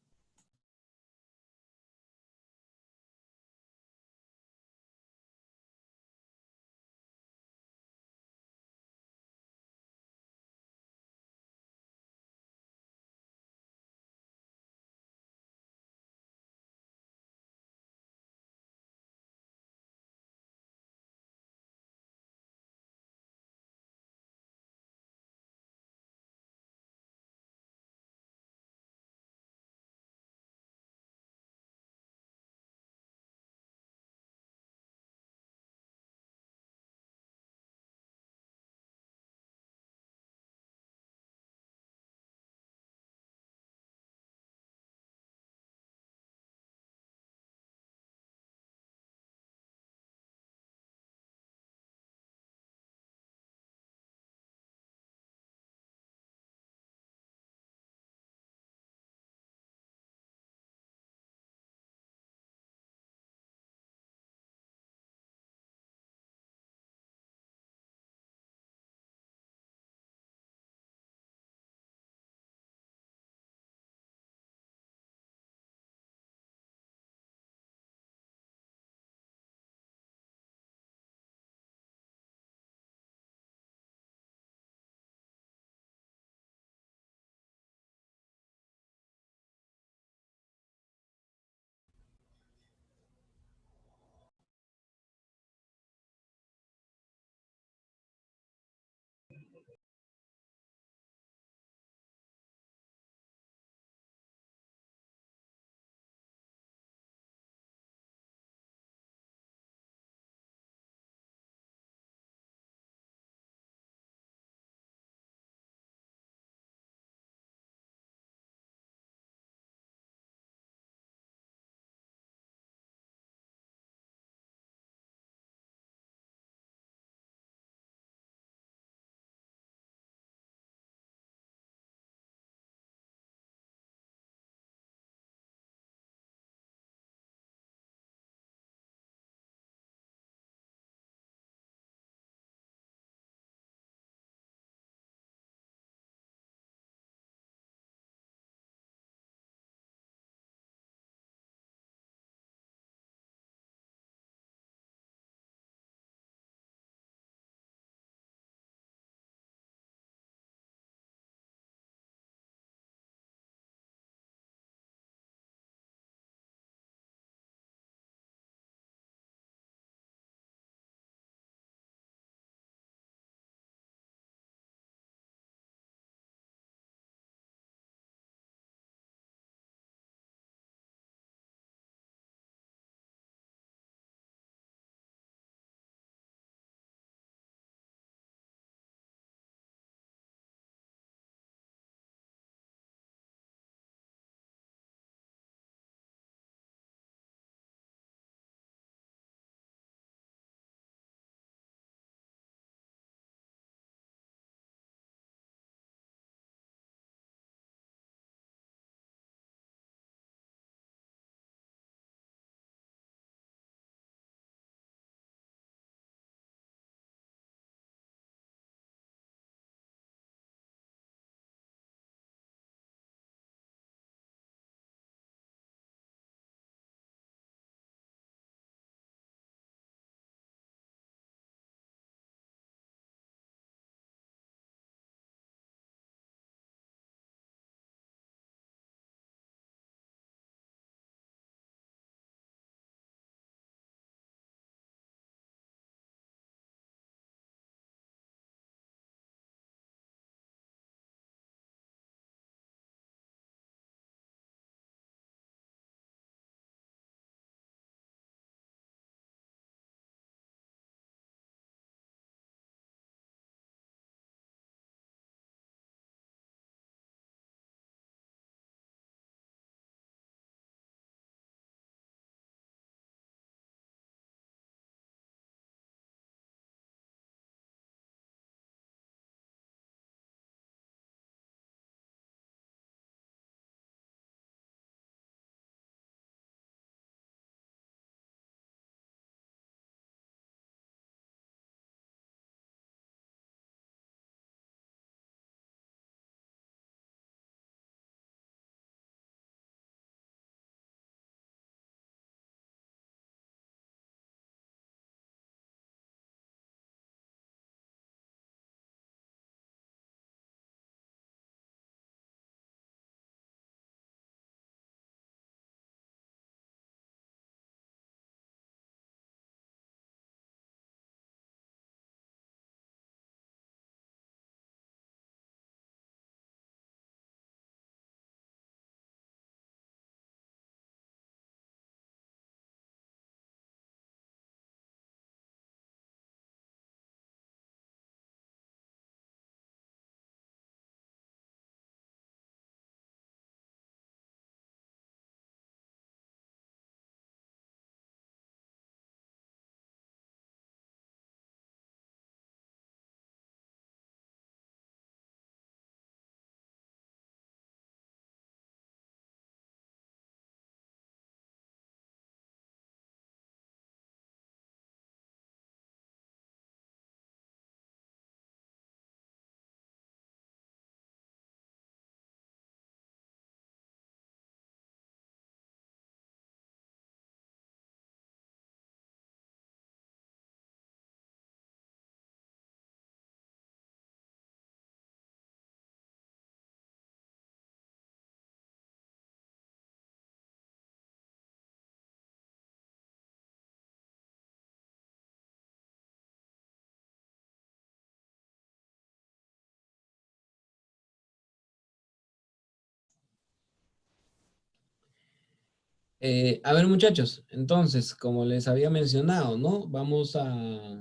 A ver, muchachos, entonces, como les había mencionado, ¿no? Vamos a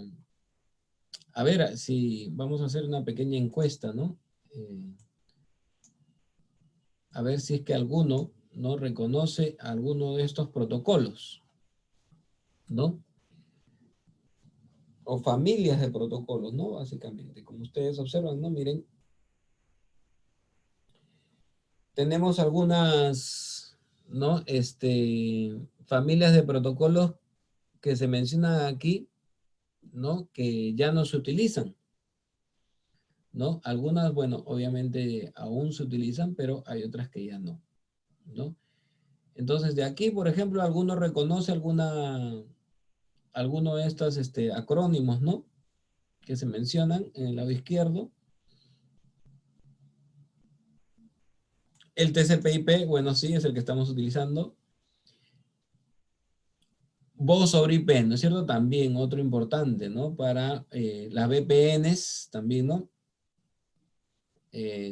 ver si vamos a hacer una pequeña encuesta, ¿no? Eh, a ver si es que alguno no reconoce alguno de estos protocolos, ¿no? O familias de protocolos, ¿no? Básicamente, como ustedes observan, ¿no? Miren, tenemos algunas, ¿no? Familias de protocolos que se mencionan aquí, ¿no? Que ya no se utilizan, ¿no? Algunas, bueno, obviamente aún se utilizan, pero hay otras que ya no, ¿no? Entonces, de aquí, por ejemplo, alguno reconoce alguno de estos acrónimos, ¿no? Que se mencionan en el lado izquierdo. El TCP/IP, bueno, sí, es el que estamos utilizando. Voz sobre IP, ¿no es cierto? También otro importante, ¿no? Para las VPNs también, ¿no?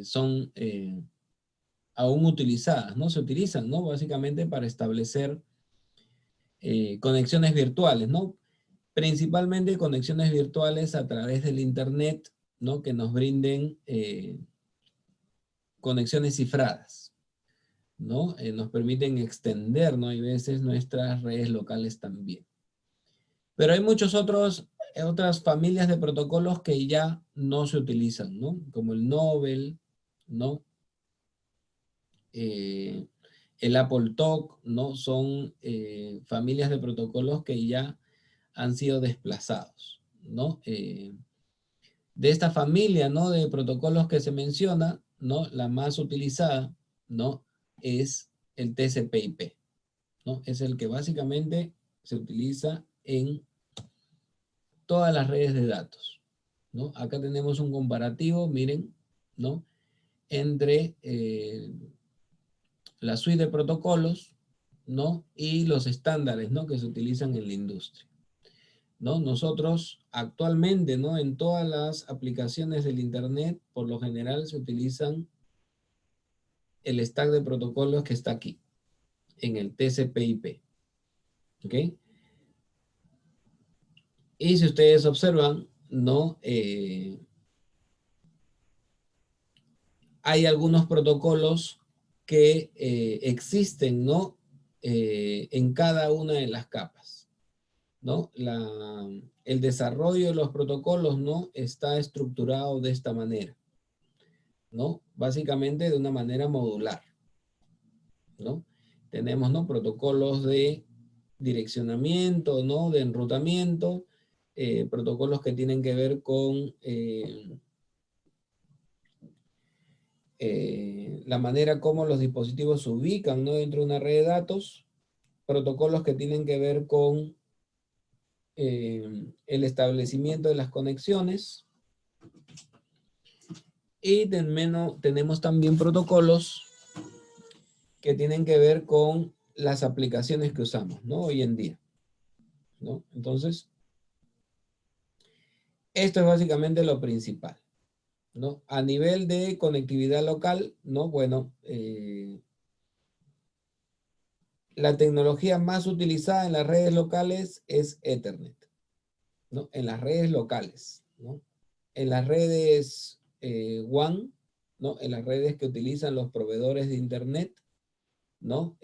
Son aún utilizadas, ¿no? Se utilizan, ¿no? Básicamente para establecer conexiones virtuales, ¿no? Principalmente conexiones virtuales a través del Internet, ¿no? Que nos brinden conexiones cifradas, ¿no? Nos permiten extender, ¿no? Y veces nuestras redes locales también. Pero hay otras familias de protocolos que ya no se utilizan, ¿no? Como el Nobel, ¿no? Eh, el Apple Talk, ¿no? Son familias de protocolos que ya han sido desplazados, ¿no? De esta familia, ¿no? De protocolos que se menciona, ¿no? La más utilizada, ¿no? Es el TCP/IP, ¿no? Es el que básicamente se utiliza en todas las redes de datos, ¿no? Acá tenemos un comparativo, miren, ¿no? Entre la suite de protocolos, ¿no? Y los estándares, ¿no? Que se utilizan en la industria, ¿no? Nosotros actualmente, ¿no? En todas las aplicaciones del Internet, por lo general se utilizan el stack de protocolos que está aquí, en el TCP/IP, ¿ok? Y si ustedes observan, ¿no? Hay algunos protocolos que existen, ¿no? En cada una de las capas, ¿no? El desarrollo de los protocolos, ¿no? Está estructurado de esta manera, ¿no? Básicamente de una manera modular, ¿no? Tenemos, ¿no? Protocolos de direccionamiento, ¿no? De enrutamiento, protocolos que tienen que ver con la manera como los dispositivos se ubican, ¿no? Dentro de una red de datos, protocolos que tienen que ver con el establecimiento de las conexiones y tenemos también protocolos que tienen que ver con las aplicaciones que usamos, ¿no? Hoy en día, ¿no? Entonces, esto es básicamente lo principal, ¿no? A nivel de conectividad local, ¿no? Bueno, la tecnología más utilizada en las redes locales es Ethernet, ¿no? En las redes locales, ¿no? En las redes WAN, ¿no? En las redes que utilizan los proveedores de Internet, ¿no?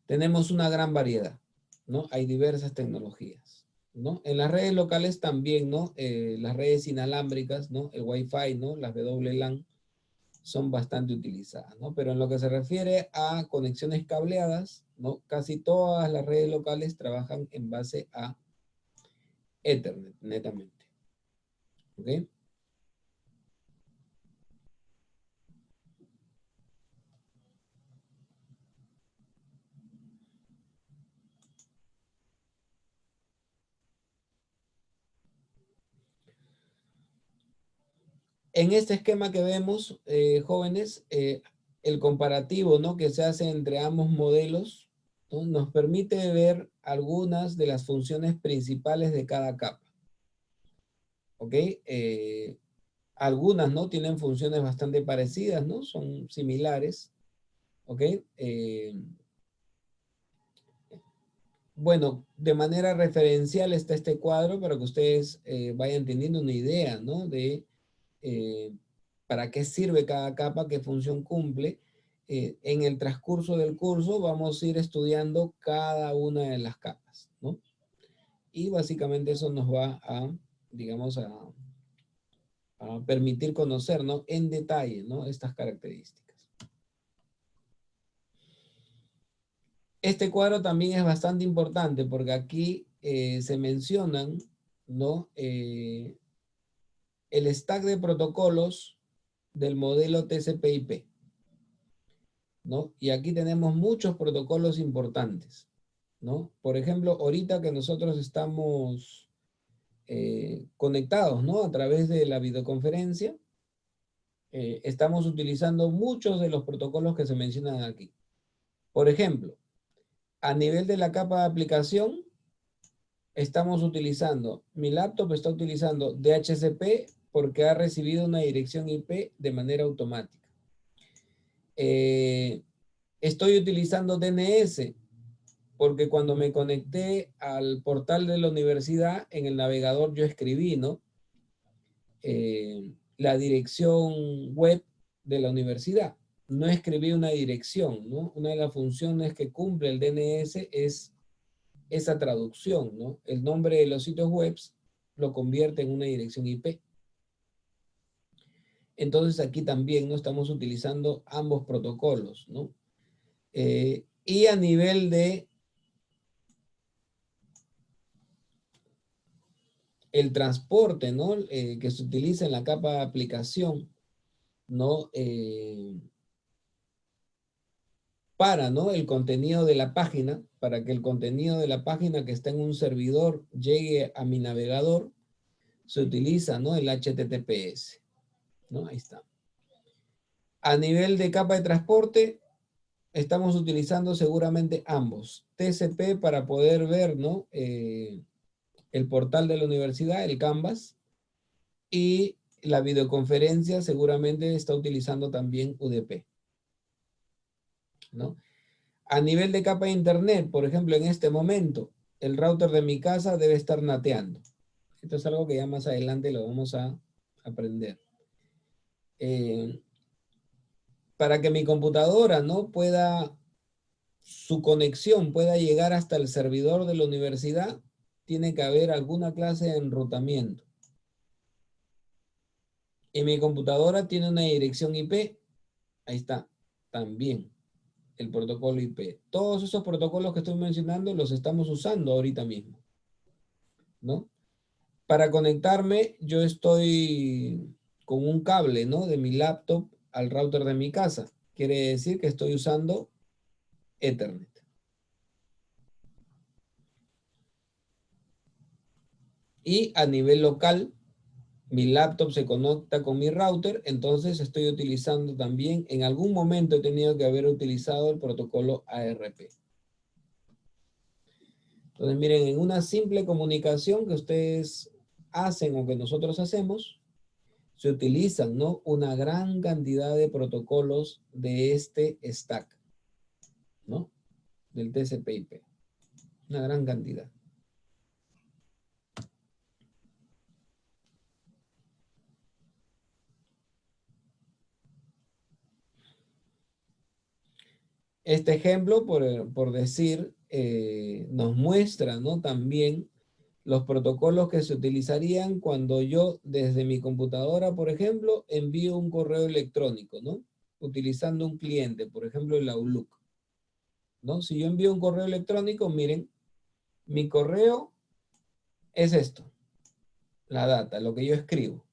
Tenemos una gran variedad, ¿no? Hay diversas tecnologías, ¿no? En las redes locales también, ¿no? Las redes inalámbricas, ¿no? El Wi-Fi, ¿no? Las WLAN son bastante utilizadas, ¿no? Pero en lo que se refiere a conexiones cableadas, ¿no? Casi todas las redes locales trabajan en base a Ethernet, netamente, ¿ok? En este esquema que vemos, jóvenes, el comparativo, ¿no? Que se hace entre ambos modelos, ¿no? Nos permite ver algunas de las funciones principales de cada capa, ¿ok? Algunas, ¿no? Tienen funciones bastante parecidas, ¿no? Son similares, ¿ok? bueno, de manera referencial está este cuadro para que ustedes vayan teniendo una idea, ¿no? De para qué sirve cada capa, qué función cumple. En el transcurso del curso vamos a ir estudiando cada una de las capas, ¿no? Y básicamente eso nos va a, digamos, a permitir conocer, ¿no? En detalle, ¿no? Estas características. Este cuadro también es bastante importante porque aquí se mencionan, ¿no? El stack de protocolos del modelo TCP/IP, ¿no? Y aquí tenemos muchos protocolos importantes, ¿no? Por ejemplo, ahorita que nosotros estamos conectados, ¿no? A través de la videoconferencia, estamos utilizando muchos de los protocolos que se mencionan aquí. Por ejemplo, a nivel de la capa de aplicación, estamos utilizando, mi laptop está utilizando DHCP porque ha recibido una dirección IP de manera automática. Estoy utilizando DNS porque cuando me conecté al portal de la universidad, en el navegador yo escribí, ¿no? La dirección web de la universidad. No escribí una dirección, ¿no? Una de las funciones que cumple el DNS es esa traducción, ¿no? El nombre de los sitios web lo convierte en una dirección IP. Entonces aquí también no estamos utilizando ambos protocolos, ¿no? Y a nivel de el transporte, ¿no? Que se utiliza en la capa de aplicación, ¿no? Para, ¿no? El contenido de la página, para que el contenido de la página que está en un servidor llegue a mi navegador, se utiliza, ¿no? El HTTPS, ¿no? Ahí está. A nivel de capa de transporte, estamos utilizando seguramente ambos. TCP para poder ver, ¿no? El portal de la universidad, el Canvas, y la videoconferencia seguramente está utilizando también UDP, ¿no? A nivel de capa de internet, por ejemplo, en este momento, el router de mi casa debe estar nateando. Esto es algo que ya más adelante lo vamos a aprender. Para que mi computadora, ¿no? pueda, su conexión pueda llegar hasta el servidor de la universidad, tiene que haber alguna clase de enrutamiento. Y mi computadora tiene una dirección IP, ahí está, también el protocolo IP. Todos esos protocolos que estoy mencionando los estamos usando ahorita mismo, ¿no? Para conectarme, yo estoy con un cable, ¿no? De mi laptop al router de mi casa. Quiere decir que estoy usando Ethernet. Y a nivel local, mi laptop se conecta con mi router, entonces estoy utilizando también, en algún momento he tenido que haber utilizado el protocolo ARP. Entonces, miren, en una simple comunicación que ustedes hacen o que nosotros hacemos, se utilizan, ¿no? Una gran cantidad de protocolos de este stack, ¿no? Del TCP/IP. Una gran cantidad. Este ejemplo, por decir, nos muestra, ¿no? También los protocolos que se utilizarían cuando yo desde mi computadora, por ejemplo, envío un correo electrónico, ¿no? Utilizando un cliente, por ejemplo, el Outlook, ¿no? Si yo envío un correo electrónico, miren, mi correo es esto, la data, lo que yo escribo.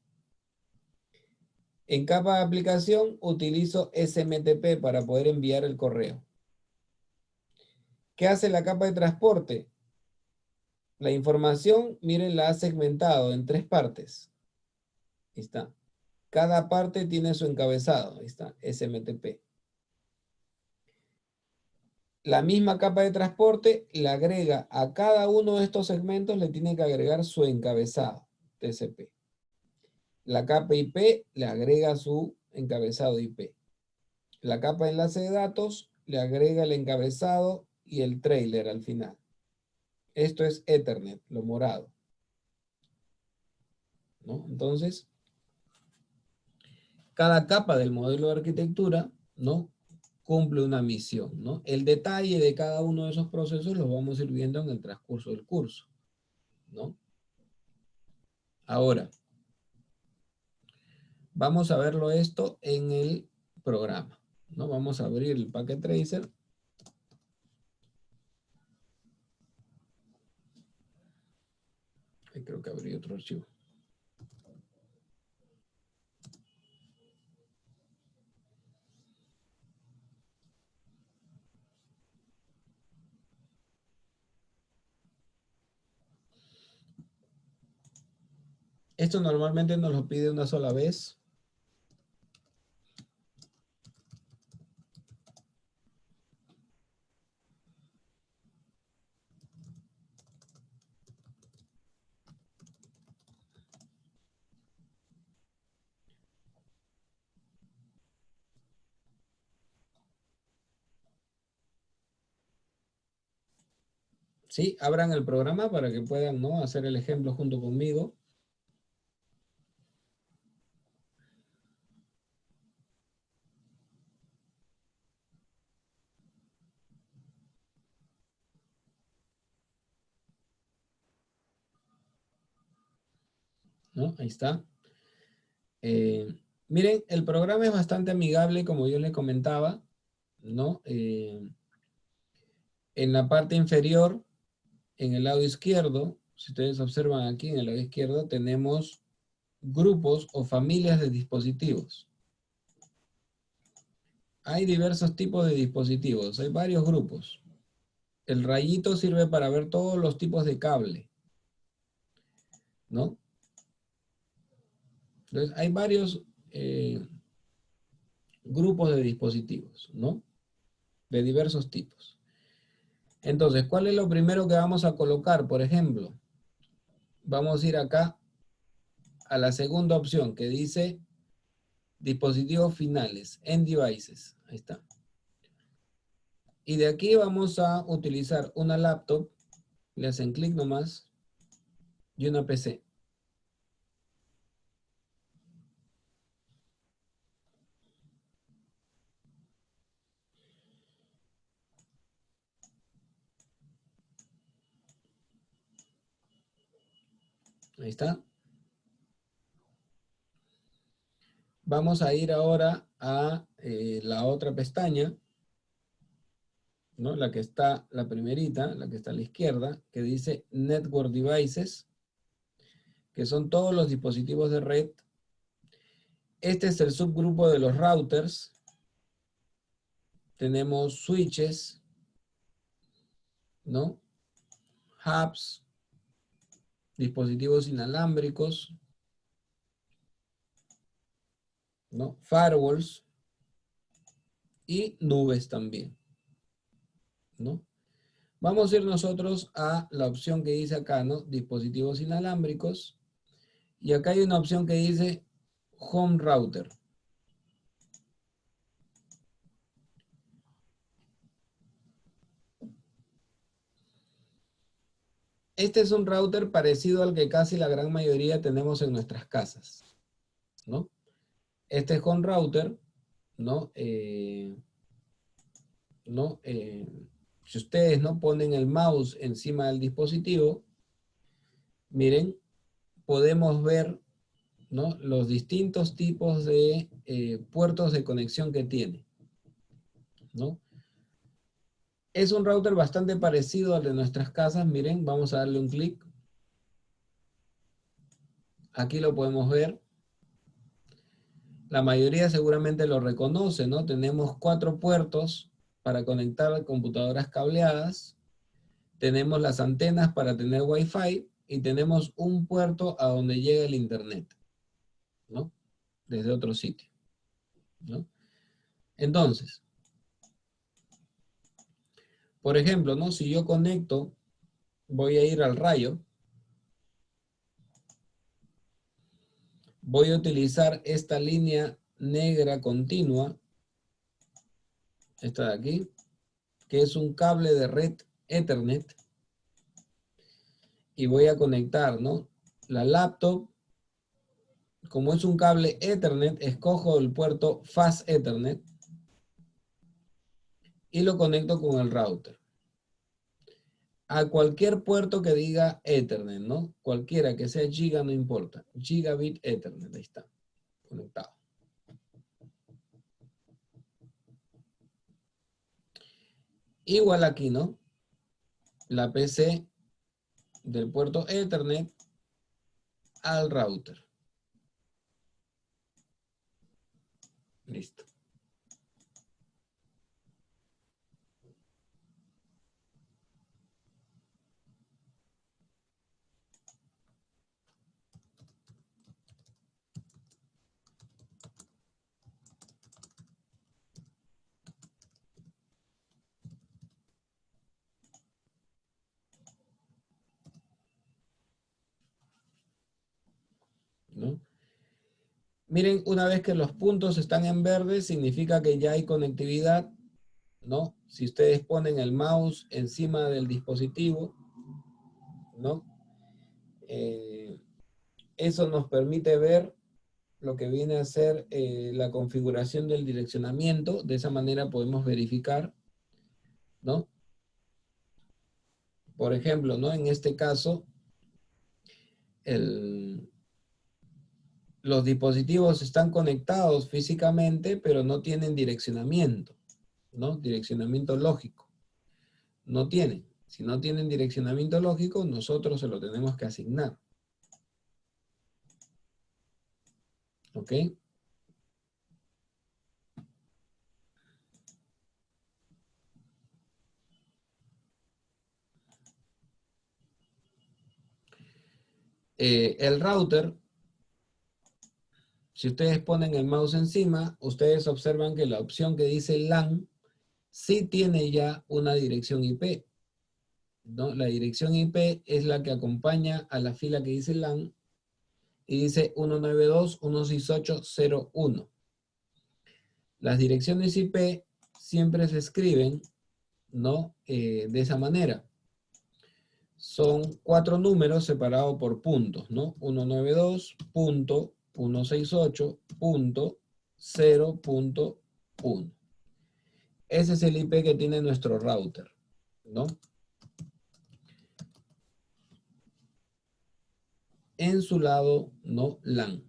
En capa de aplicación utilizo SMTP para poder enviar el correo. ¿Qué hace la capa de transporte? La información, miren, la ha segmentado en 3 partes. Ahí está. Cada parte tiene su encabezado. Ahí está, SMTP. La misma capa de transporte le agrega a cada uno de estos segmentos, le tiene que agregar su encabezado, TCP. La capa IP le agrega su encabezado IP. La capa de enlace de datos le agrega el encabezado y el trailer al final. Esto es Ethernet, lo morado, ¿no? Entonces, cada capa del modelo de arquitectura, ¿no?, cumple una misión, ¿no? El detalle de cada uno de esos procesos los vamos a ir viendo en el transcurso del curso, ¿no? Ahora, vamos a verlo esto en el programa, ¿no? Vamos a abrir el Packet Tracer. Creo que abrí otro archivo. Esto normalmente nos lo pide una sola vez. Sí, abran el programa para que puedan, ¿no?, hacer el ejemplo junto conmigo. ¿No? Ahí está. Miren, el programa es bastante amigable, como yo les comentaba, ¿no? En la parte inferior, en el lado izquierdo, si ustedes observan aquí en el lado izquierdo, tenemos grupos o familias de dispositivos. Hay diversos tipos de dispositivos, hay varios grupos. El rayito sirve para ver todos los tipos de cable, ¿no? Entonces, hay varios grupos de dispositivos, ¿no? De diversos tipos. Entonces, ¿cuál es lo primero que vamos a colocar? Por ejemplo, vamos a ir acá a la segunda opción que dice dispositivos finales, end devices. Ahí está. Y de aquí vamos a utilizar una laptop, le hacen clic nomás, y una PC. Ahí está. Vamos a ir ahora a la otra pestaña, ¿no? La que está, la primerita, la que está a la izquierda, que dice Network Devices, que son todos los dispositivos de red. Este es el subgrupo de los routers. Tenemos switches, ¿no? Hubs, dispositivos inalámbricos, ¿no? Firewalls y nubes también, ¿no? Vamos a ir nosotros a la opción que dice acá, ¿no? Dispositivos inalámbricos. Y acá hay una opción que dice Home Router. Este es un router parecido al que casi la gran mayoría tenemos en nuestras casas, ¿no? Este es Home Router, ¿no? Si ustedes no ponen el mouse encima del dispositivo, miren, podemos ver, ¿no?, los distintos tipos de puertos de conexión que tiene, ¿no? Es un router bastante parecido al de nuestras casas. Miren, vamos a darle un clic. Aquí lo podemos ver. La mayoría seguramente lo reconoce, ¿no? Tenemos 4 puertos para conectar computadoras cableadas. Tenemos las antenas para tener Wi-Fi y tenemos un puerto a donde llega el internet, ¿no? Desde otro sitio, ¿no? Entonces, por ejemplo, ¿no? Si yo conecto, voy a ir al rayo, voy a utilizar esta línea negra continua, esta de aquí, que es un cable de red Ethernet, y voy a conectar, ¿no? La laptop, como es un cable Ethernet, escojo el puerto Fast Ethernet y lo conecto con el router. A cualquier puerto que diga Ethernet, ¿no? Cualquiera que sea giga, no importa. Gigabit Ethernet, ahí está, conectado. Igual aquí, ¿no? La PC del puerto Ethernet al router. Listo. ¿No? Miren, una vez que los puntos están en verde, significa que ya hay conectividad, ¿no? Si ustedes ponen el mouse encima del dispositivo, ¿no? Eso nos permite ver lo que viene a ser la configuración del direccionamiento. De esa manera podemos verificar, ¿no? Por ejemplo, ¿no? En este caso, los dispositivos están conectados físicamente, pero no tienen direccionamiento, ¿no? Direccionamiento lógico. No tienen. Si no tienen direccionamiento lógico, nosotros se lo tenemos que asignar. ¿Ok? El router, si ustedes ponen el mouse encima, ustedes observan que la opción que dice LAN sí tiene ya una dirección IP, ¿no? La dirección IP es la que acompaña a la fila que dice LAN y dice 192.168.0.1. Las direcciones IP siempre se escriben, ¿no? De esa manera. Son 4 números separados por puntos, ¿no? 192.168.0.1. Ese es el IP que tiene nuestro router, ¿no? En su lado, ¿no? LAN.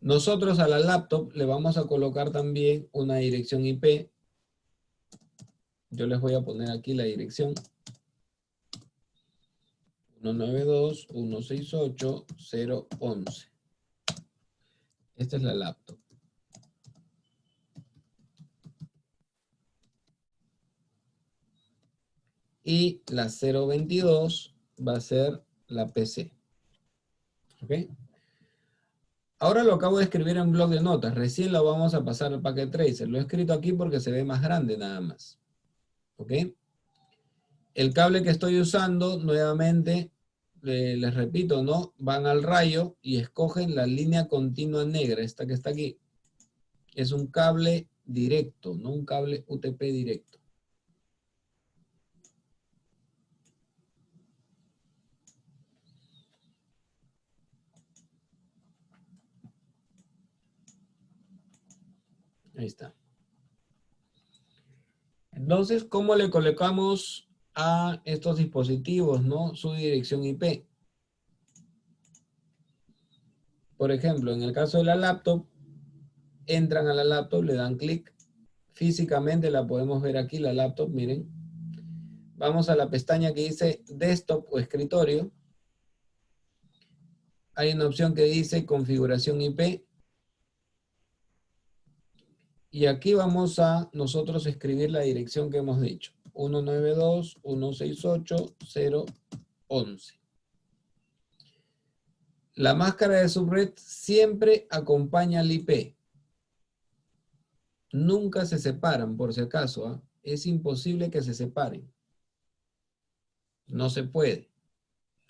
Nosotros a la laptop le vamos a colocar también una dirección IP. Yo les voy a poner aquí la dirección. 192.168.0.11. Esta es la laptop. Y la 022 va a ser la PC. ¿Ok? Ahora lo acabo de escribir en blog de notas. Recién lo vamos a pasar al Packet Tracer. Lo he escrito aquí porque se ve más grande nada más. ¿Ok? El cable que estoy usando, nuevamente, les repito, ¿no? Van al rayo y escogen la línea continua negra, esta que está aquí. Es un cable directo, no un cable UTP directo. Ahí está. Entonces, ¿cómo le colocamos a estos dispositivos, ¿no? Su dirección IP? Por ejemplo, en el caso de la laptop, entran a la laptop, le dan clic. Físicamente la podemos ver aquí, la laptop, miren. Vamos a la pestaña que dice Desktop o Escritorio. Hay una opción que dice Configuración IP. Y aquí vamos a nosotros escribir la dirección que hemos dicho. 192.168.0.11. La máscara de subred siempre acompaña al IP. Nunca se separan, por si acaso. ¿Ah? Es imposible que se separen. No se puede,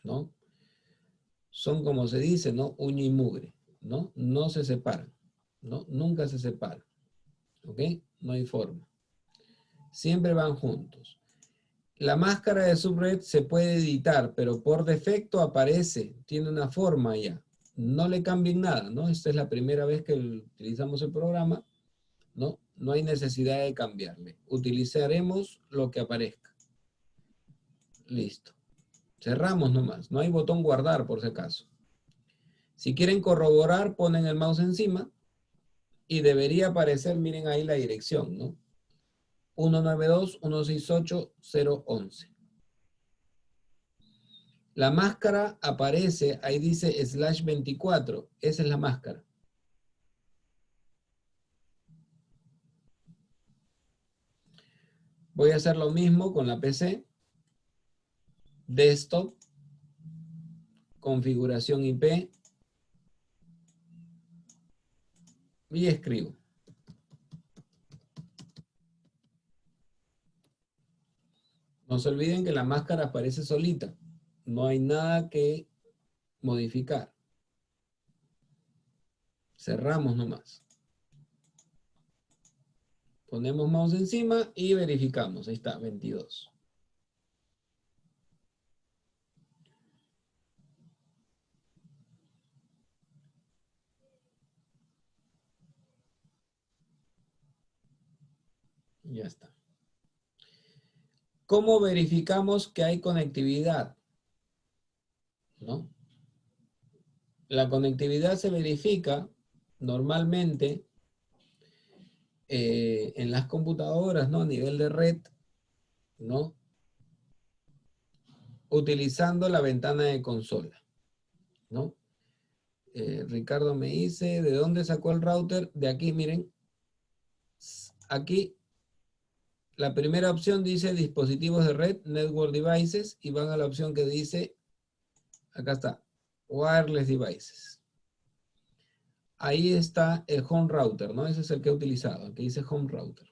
¿no? Son como se dice, ¿no? Uña y mugre, ¿no? No se separan, ¿no? Nunca se separan, ¿ok? No hay forma. Siempre van juntos. La máscara de subred se puede editar, pero por defecto aparece, tiene una forma ya. No le cambien nada, ¿no? Esta es la primera vez que utilizamos el programa, ¿no? No hay necesidad de cambiarle. Utilizaremos lo que aparezca. Listo. Cerramos nomás. No hay botón guardar por si acaso. Si quieren corroborar, ponen el mouse encima y debería aparecer, miren ahí la dirección, ¿no? 192.168.011. La máscara aparece, ahí dice /24. Esa es la máscara. Voy a hacer lo mismo con la PC. Desktop. Configuración IP. Y escribo. No se olviden que la máscara aparece solita. No hay nada que modificar. Cerramos nomás. Ponemos mouse encima y verificamos. Ahí está, 22. Ya está. ¿Cómo verificamos que hay conectividad? ¿No? La conectividad se verifica normalmente en las computadoras, ¿no? A nivel de red, ¿no? Utilizando la ventana de consola, ¿no? Ricardo me dice, ¿de dónde sacó el router? De aquí, miren. Aquí, la primera opción dice dispositivos de red, network devices, y van a la opción que dice, acá está, wireless devices. Ahí está el home router, ¿no? Ese es el que he utilizado, el que dice home router.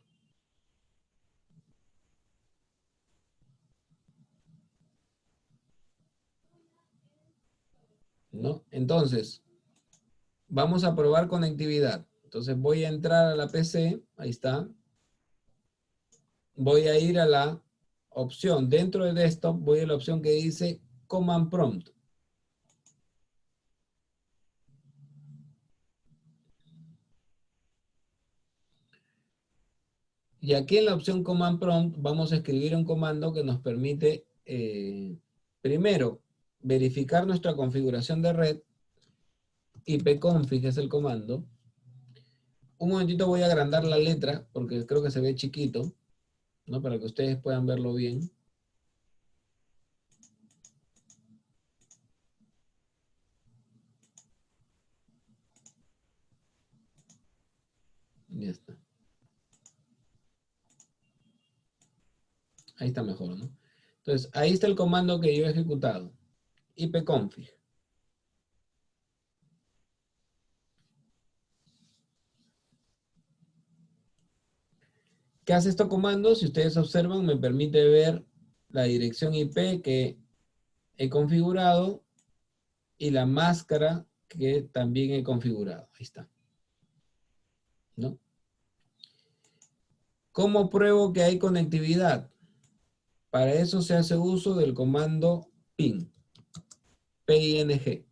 ¿No? Entonces, vamos a probar conectividad. Entonces voy a entrar a la PC, ahí está. Voy a ir a la opción, dentro de desktop, voy a la opción que dice Command Prompt. Y aquí en la opción Command Prompt vamos a escribir un comando que nos permite, primero, verificar nuestra configuración de red. ipconfig es el comando. Un momentito voy a agrandar la letra porque creo que se ve chiquito, ¿no? Para que ustedes puedan verlo bien. Ya está. Ahí está mejor, ¿no? Entonces, ahí está el comando que yo he ejecutado. ipconfig. ¿Qué hace este comando? Si ustedes observan, me permite ver la dirección IP que he configurado y la máscara que también he configurado. Ahí está. ¿No? ¿Cómo pruebo que hay conectividad? Para eso se hace uso del comando ping. PING.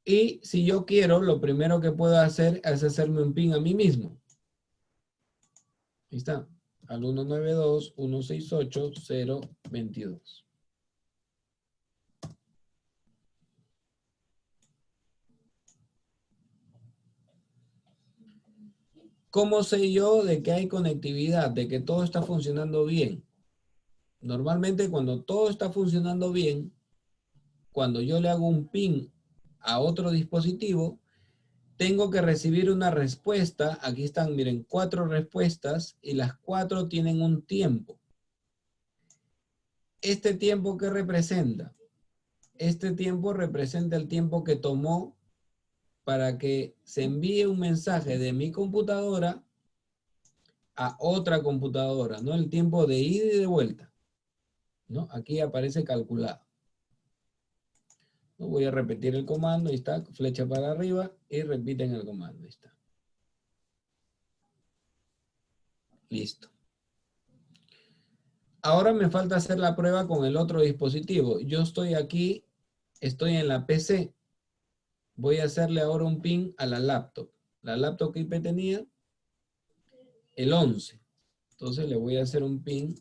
Y si yo quiero, lo primero que puedo hacer es hacerme un ping a mí mismo. Ahí está. Al 192.168.022. ¿Cómo sé yo de que hay conectividad, de que todo está funcionando bien? Normalmente cuando todo está funcionando bien, cuando yo le hago un ping a otro dispositivo, tengo que recibir una respuesta. Aquí están, miren, 4 respuestas y las 4 tienen un tiempo. ¿Este tiempo qué representa? Este tiempo representa el tiempo que tomó para que se envíe un mensaje de mi computadora a otra computadora, ¿no? El tiempo de ida y de vuelta, ¿no? Aquí aparece calculado. ¿No? Voy a repetir el comando, ahí está, flecha para arriba y repiten el comando, ahí está. Listo. Ahora me falta hacer la prueba con el otro dispositivo. Yo estoy aquí, estoy en la PC. Voy a hacerle ahora un ping a la laptop. La laptop que IP tenía, el 11. Entonces le voy a hacer un ping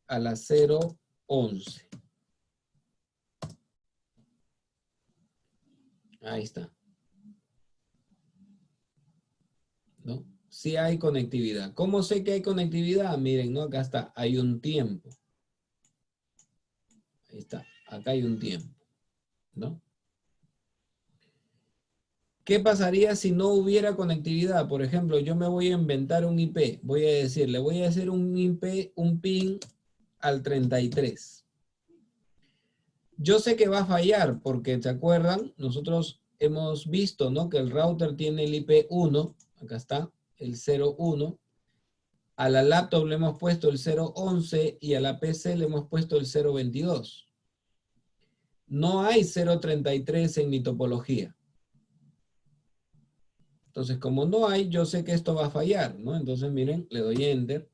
a la 011. Ahí está. ¿No? Sí hay conectividad. ¿Cómo sé que hay conectividad? Miren, ¿no? Acá está, hay un tiempo. Ahí está, acá hay un tiempo, ¿no? ¿Qué pasaría si no hubiera conectividad? Por ejemplo, yo me voy a inventar un IP. Voy a decir, le voy a hacer un IP, un ping al 33. Yo sé que va a fallar porque, ¿se acuerdan? Nosotros hemos visto, ¿no? Que el router tiene el IP 1. Acá está, el 01. A la laptop le hemos puesto el 011 y a la PC le hemos puesto el 022. No hay 033 en mi topología. Entonces, como no hay, yo sé que esto va a fallar, ¿no? Entonces, miren, le doy Enter.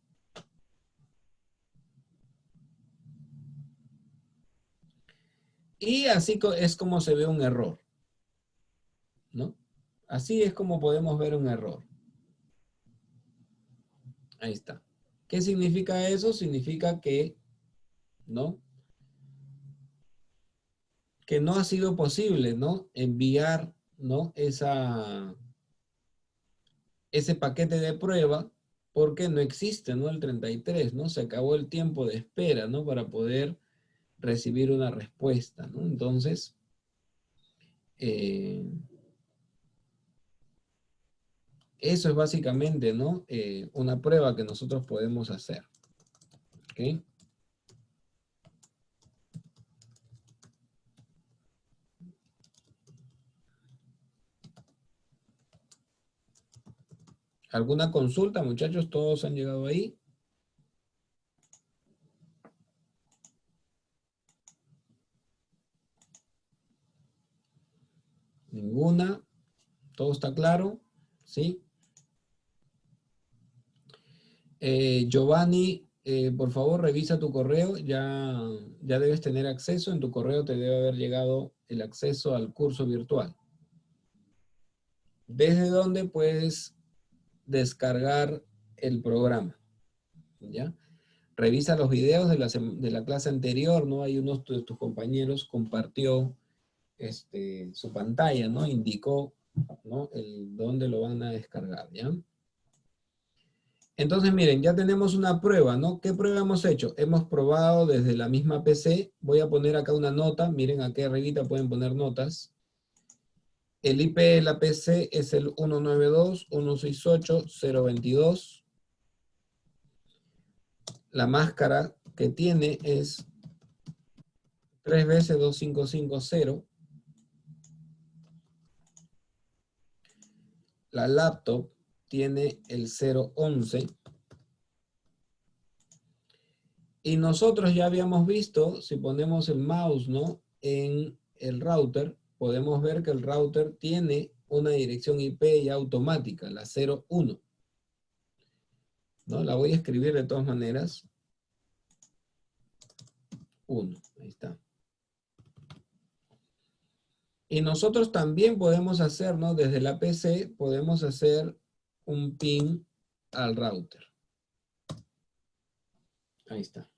Y así es como se ve un error, ¿no? Así es como podemos ver un error. Ahí está. ¿Qué significa eso? Significa que, ¿no? Que no ha sido posible, ¿no? Enviar, ¿no? Ese paquete de prueba porque no existe, ¿no? El 33, ¿no? Se acabó el tiempo de espera, ¿no? Para poder recibir una respuesta, ¿no? Entonces, eh, eso es básicamente, ¿no? Una prueba que nosotros podemos hacer, ¿ok? ¿Alguna consulta, muchachos? ¿Todos han llegado ahí? Ninguna. ¿Todo está claro? ¿Sí? Giovanni, por favor, revisa tu correo. Ya debes tener acceso. En tu correo te debe haber llegado el acceso al curso virtual. ¿Desde dónde puedes descargar el programa? ¿Ya? Revisa los videos de la clase anterior, ¿no? Hay uno de tus compañeros compartió su pantalla, ¿no? Indicó, ¿no? Dónde lo van a descargar, ¿ya? Entonces, miren, ya tenemos una prueba, ¿no? ¿Qué prueba hemos hecho? Hemos probado desde la misma PC. Voy a poner acá una nota. Miren, aquí arribita pueden poner notas. El IP de la PC es el 192.168.022. La máscara que tiene es 3 veces 2550. La laptop tiene el 011. Y nosotros ya habíamos visto, si ponemos el mouse, ¿no? En el router, podemos ver que el router tiene una dirección IP ya automática, la 01. ¿No? La voy a escribir de todas maneras. 1, ahí está. Y nosotros también podemos hacer, ¿no? Desde la PC podemos hacer un ping al router. Ahí está.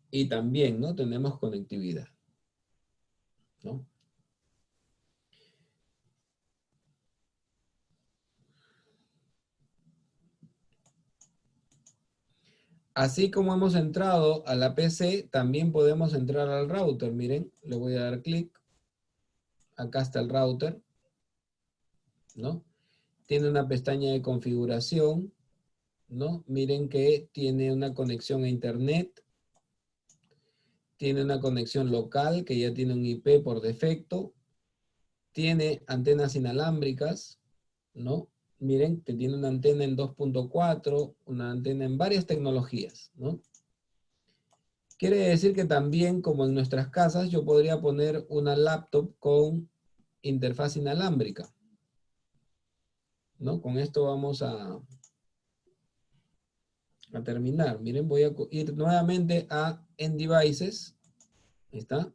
Y también, ¿no? Tenemos conectividad, ¿no? Así como hemos entrado a la PC, también podemos entrar al router. Miren, le voy a dar clic. Acá está el router, ¿no? Tiene una pestaña de configuración, ¿no? Miren que tiene una conexión a internet. Tiene una conexión local que ya tiene un IP por defecto. Tiene antenas inalámbricas, ¿no? Miren que tiene una antena en 2.4, una antena en varias tecnologías, ¿no? Quiere decir que también, como en nuestras casas, yo podría poner una laptop con interfaz inalámbrica, ¿no? Con esto vamos a a terminar. Miren, voy a ir nuevamente a En Devices. Ahí está.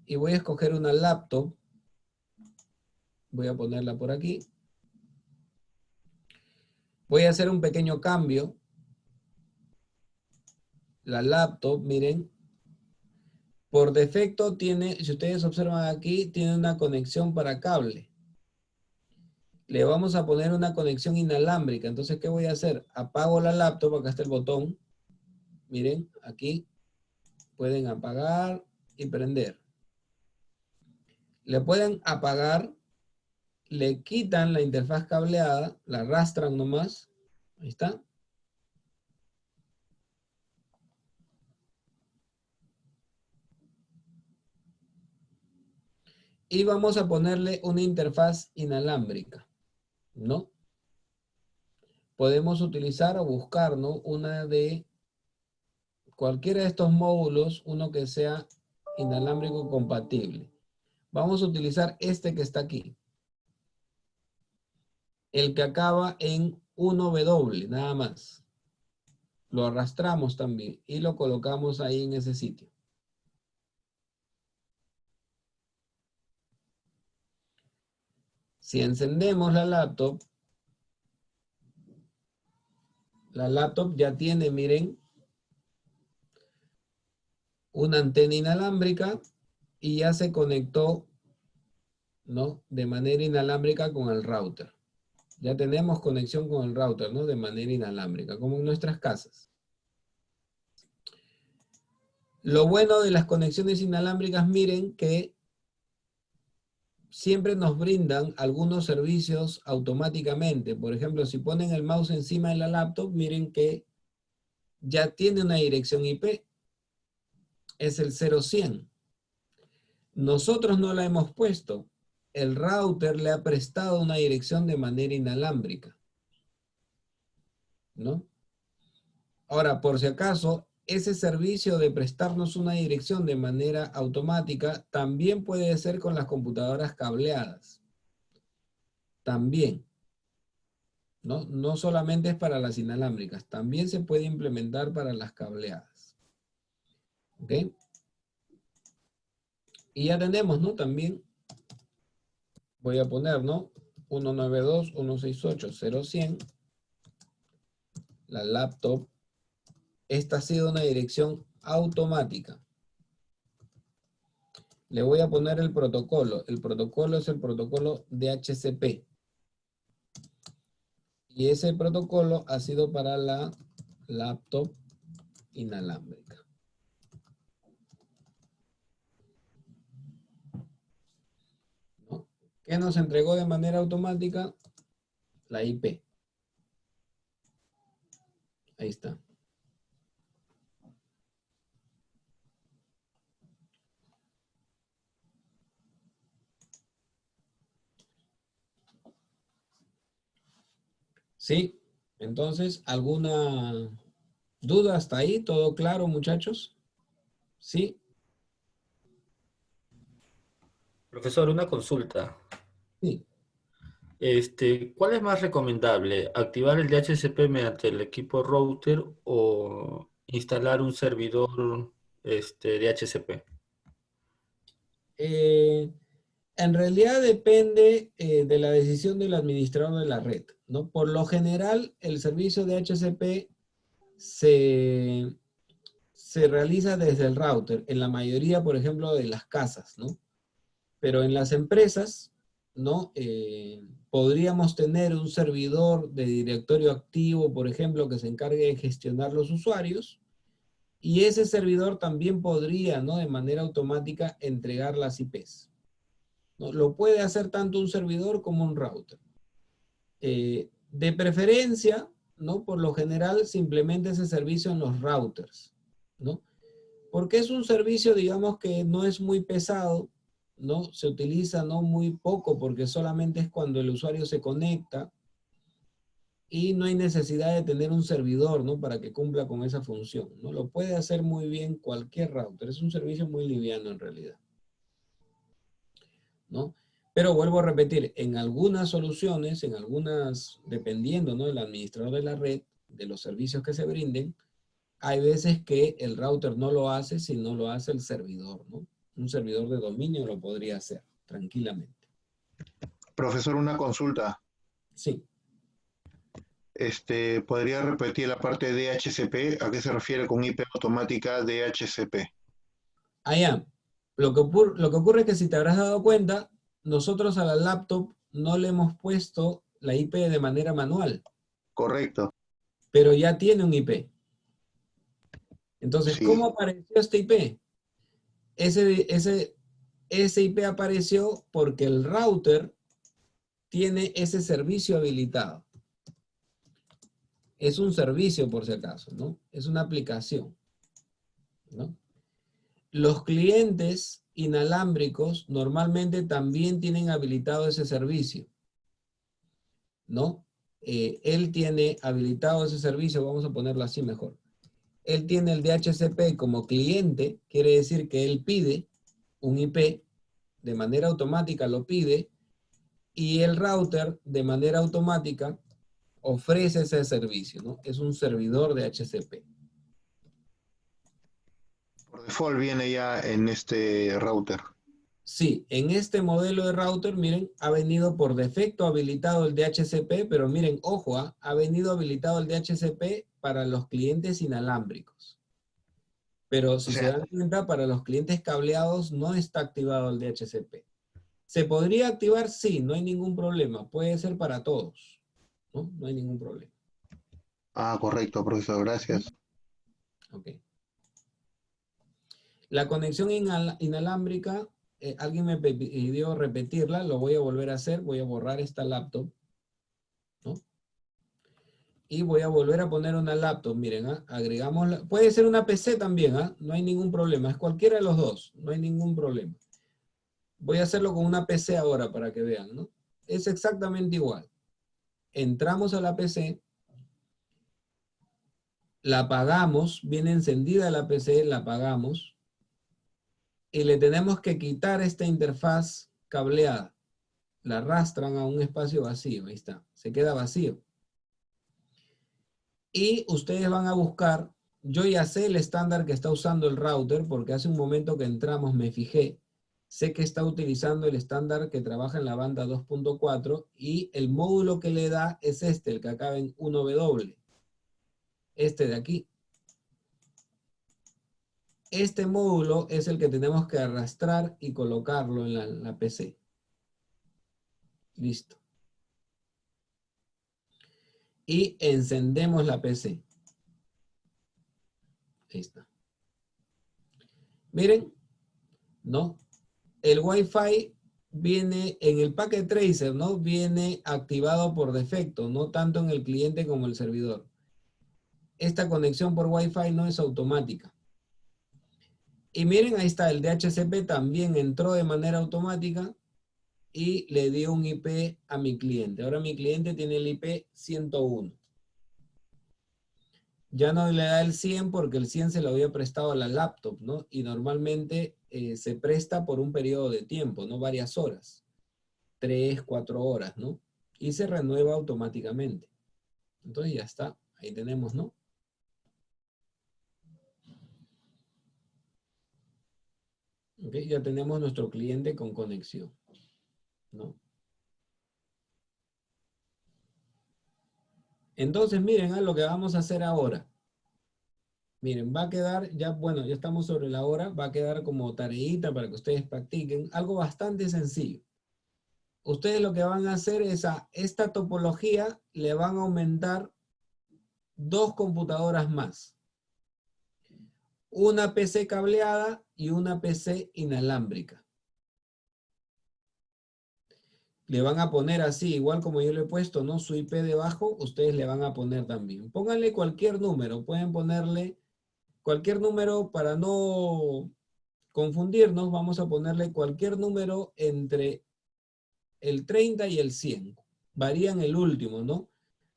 Y voy a escoger una laptop. Voy a ponerla por aquí. Voy a hacer un pequeño cambio. La laptop, miren, por defecto tiene, si ustedes observan aquí, tiene una conexión para cable. Le vamos a poner una conexión inalámbrica. Entonces, ¿qué voy a hacer? Apago la laptop, acá está el botón. Miren, aquí pueden apagar y prender. Le pueden apagar, le quitan la interfaz cableada, la arrastran nomás. Ahí está. Y vamos a ponerle una interfaz inalámbrica, ¿no? Podemos utilizar o buscar, ¿no? Una de cualquiera de estos módulos, uno que sea inalámbrico compatible. Vamos a utilizar este que está aquí. El que acaba en 1W, nada más. Lo arrastramos también y lo colocamos ahí en ese sitio. Si encendemos la laptop ya tiene, miren, una antena inalámbrica y ya se conectó, ¿no? De manera inalámbrica con el router. Ya tenemos conexión con el router, ¿no? De manera inalámbrica, como en nuestras casas. Lo bueno de las conexiones inalámbricas, miren que siempre nos brindan algunos servicios automáticamente. Por ejemplo, si ponen el mouse encima de la laptop, miren que ya tiene una dirección IP. Es el 0100. Nosotros no la hemos puesto. El router le ha prestado una dirección de manera inalámbrica, ¿no? Ahora, por si acaso, ese servicio de prestarnos una dirección de manera automática también puede ser con las computadoras cableadas. También, ¿no? No solamente es para las inalámbricas, también se puede implementar para las cableadas. ¿Ok? Y ya tenemos, ¿no? También voy a poner, ¿no? 192.168.0.100. La laptop. Esta ha sido una dirección automática. Le voy a poner el protocolo. El protocolo es el protocolo DHCP. Y ese protocolo ha sido para la laptop inalámbrica. ¿No? ¿Qué nos entregó de manera automática? La IP. Ahí está. ¿Sí? Entonces, ¿alguna duda hasta ahí? ¿Todo claro, muchachos? ¿Sí? Profesor, una consulta. Sí. ¿Cuál es más recomendable? ¿Activar el DHCP mediante el equipo router o instalar un servidor DHCP? Eh, en realidad depende de la decisión del administrador de la red, ¿no? Por lo general, el servicio de HCP se realiza desde el router, en la mayoría, por ejemplo, de las casas, ¿no? Pero en las empresas, ¿no? Podríamos tener un servidor de directorio activo, por ejemplo, que se encargue de gestionar los usuarios, y ese servidor también podría, ¿no? De manera automática entregar las IPs, ¿no? Lo puede hacer tanto un servidor como un router. De preferencia, ¿no? Por lo general se implementa ese servicio en los routers, ¿no? Porque es un servicio, digamos, que no es muy pesado, ¿no? Se utiliza no muy poco porque solamente es cuando el usuario se conecta y no hay necesidad de tener un servidor, ¿no? Para que cumpla con esa función, ¿no? Lo puede hacer muy bien cualquier router. Es un servicio muy liviano en realidad, ¿no? Pero vuelvo a repetir, en algunas soluciones, en algunas, dependiendo, ¿no? Del administrador de la red, de los servicios que se brinden, hay veces que el router no lo hace, sino lo hace el servidor, ¿no? Un servidor de dominio lo podría hacer tranquilamente. Profesor, una consulta. Sí. ¿Podría repetir la parte de DHCP? ¿A qué se refiere con IP automática DHCP? Allá, lo que ocurre es que si te habrás dado cuenta, nosotros a la laptop no le hemos puesto la IP de manera manual. Correcto. Pero ya tiene un IP. Entonces, Sí. ¿cómo apareció este IP? Ese IP apareció porque el router tiene ese servicio habilitado. Es un servicio, por si acaso, ¿no? Es una aplicación, ¿no? Los clientes inalámbricos normalmente también tienen habilitado ese servicio, ¿no? Él tiene habilitado ese servicio, vamos a ponerlo así mejor. Él tiene el DHCP como cliente, quiere decir que él pide un IP, de manera automática lo pide, y el router de manera automática ofrece ese servicio, ¿no? Es un servidor de DHCP. Por default viene ya en este router. Sí, en este modelo de router, miren, ha venido por defecto habilitado el DHCP, pero miren, ojo, ha venido habilitado el DHCP para los clientes inalámbricos. Pero si se dan cuenta, para los clientes cableados no está activado el DHCP. ¿Se podría activar? Sí, no hay ningún problema. Puede ser para todos, ¿no? No hay ningún problema. Ah, correcto, profesor, gracias. Ok. La conexión inalámbrica, alguien me pidió repetirla, lo voy a volver a hacer, voy a borrar esta laptop, ¿no? Y voy a volver a poner una laptop, miren, agregamos, puede ser una PC también, no hay ningún problema, es cualquiera de los dos, no hay ningún problema. Voy a hacerlo con una PC ahora para que vean, ¿no? Es exactamente igual. Entramos a la PC, la apagamos, viene encendida la PC, la apagamos, y le tenemos que quitar esta interfaz cableada. La arrastran a un espacio vacío, ahí está, se queda vacío. Y ustedes van a buscar, yo ya sé el estándar que está usando el router, porque hace un momento que entramos me fijé, sé que está utilizando el estándar que trabaja en la banda 2.4 y el módulo que le da es este, el que acaba en 1W. Este de aquí. Este módulo es el que tenemos que arrastrar y colocarlo en la PC. Listo. Y encendemos la PC. Ahí está. Miren, ¿no? El Wi-Fi viene en el Packet Tracer, ¿no? Viene activado por defecto, no tanto en el cliente como el servidor. Esta conexión por Wi-Fi no es automática. Y miren, ahí está, el DHCP también entró de manera automática y le dio un IP a mi cliente. Ahora mi cliente tiene el IP 101. Ya no le da el 100 porque el 100 se lo había prestado a la laptop, ¿no? Y normalmente se presta por un periodo de tiempo, ¿no? Varias horas. 3, 4 horas, ¿no? Y se renueva automáticamente. Entonces ya está. Ahí tenemos, ¿no? Ok, ya tenemos nuestro cliente con conexión, ¿no? Entonces, miren, lo que vamos a hacer ahora. Miren, va a quedar, ya, bueno, ya estamos sobre la hora, va a quedar como tareita para que ustedes practiquen. Algo bastante sencillo. Ustedes lo que van a hacer es a esta topología le van a aumentar 2 computadoras más. Una PC cableada y una PC inalámbrica. Le van a poner así, igual como yo le he puesto, ¿no? Su IP debajo, ustedes le van a poner también. Pónganle cualquier número, pueden ponerle cualquier número para no confundirnos, vamos a ponerle cualquier número entre el 30 y el 100. Varían el último, ¿no?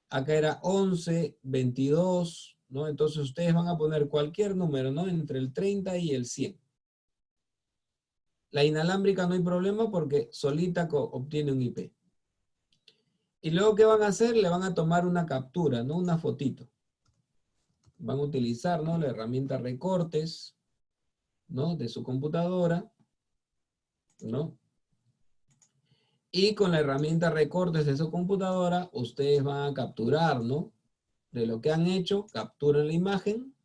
Acá era 11, 22, ¿no? Entonces ustedes van a poner cualquier número, ¿no? Entre el 30 y el 100. La inalámbrica no hay problema porque solita obtiene un IP. Y luego, ¿qué van a hacer? Le van a tomar una captura, ¿no? Una fotito. van a utilizar, ¿no? La herramienta recortes, ¿no? De su computadora, ¿no? Y con la herramienta recortes de su computadora, ustedes van a capturar, ¿no? De lo que han hecho, capturan la imagen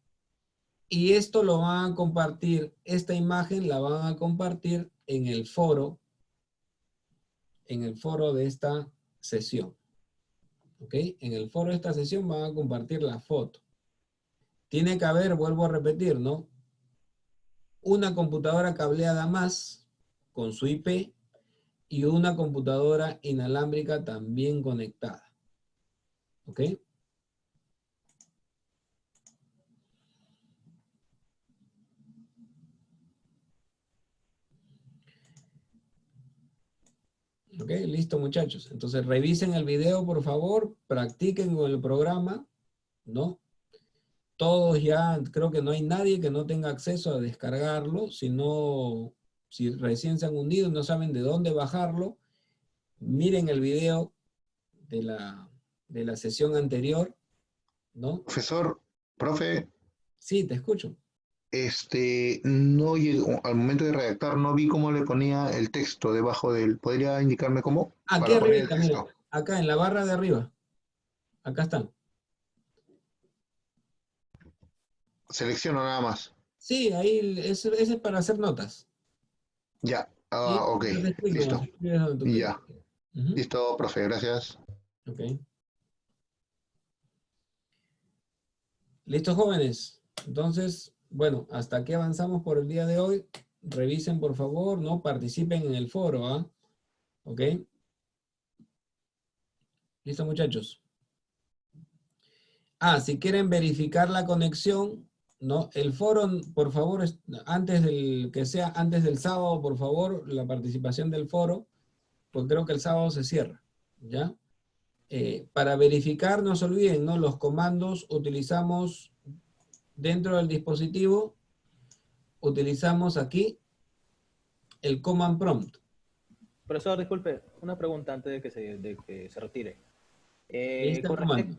y esto lo van a compartir, esta imagen la van a compartir en el foro de esta sesión. ¿Ok? En el foro de esta sesión van a compartir la foto. Tiene que haber, vuelvo a repetir, ¿no? Una computadora cableada más con su IP y una computadora inalámbrica también conectada. ¿Ok? Ok, listo muchachos. Entonces revisen el video, por favor, practiquen con el programa, ¿no? Todos ya, creo que no hay nadie que no tenga acceso a descargarlo, si recién se han unido y no saben de dónde bajarlo, miren el video de la sesión anterior, ¿no? Profesor, profe, Sí, te escucho. no llegó, al momento de redactar no vi cómo le ponía el texto debajo del. ¿Podría indicarme cómo? Aquí Para poner el arribita, mira, texto. acá en la barra de arriba. Acá están. Selecciono nada más. Sí, ahí, ese es para hacer notas. Ya. Y Ok. yo te explico, Listo. escribes donde tú quieras. Ya. Ujú, Listo, profe. Gracias. ok. ¿Listo, jóvenes? Entonces, bueno, hasta aquí avanzamos por el día de hoy. Revisen, por favor, ¿no? Participen en el foro, ¿ah? ¿Ok? ¿Listo, muchachos? Ah, si quieren verificar la conexión, ¿no? El foro, por favor, antes del sábado, por favor, la participación del foro, pues creo que el sábado se cierra, ¿ya? Para verificar, no se olviden, ¿no? Los comandos utilizamos dentro del dispositivo, utilizamos aquí el command prompt. Profesor, disculpe, una pregunta antes de que se retire. Ahí está el comando.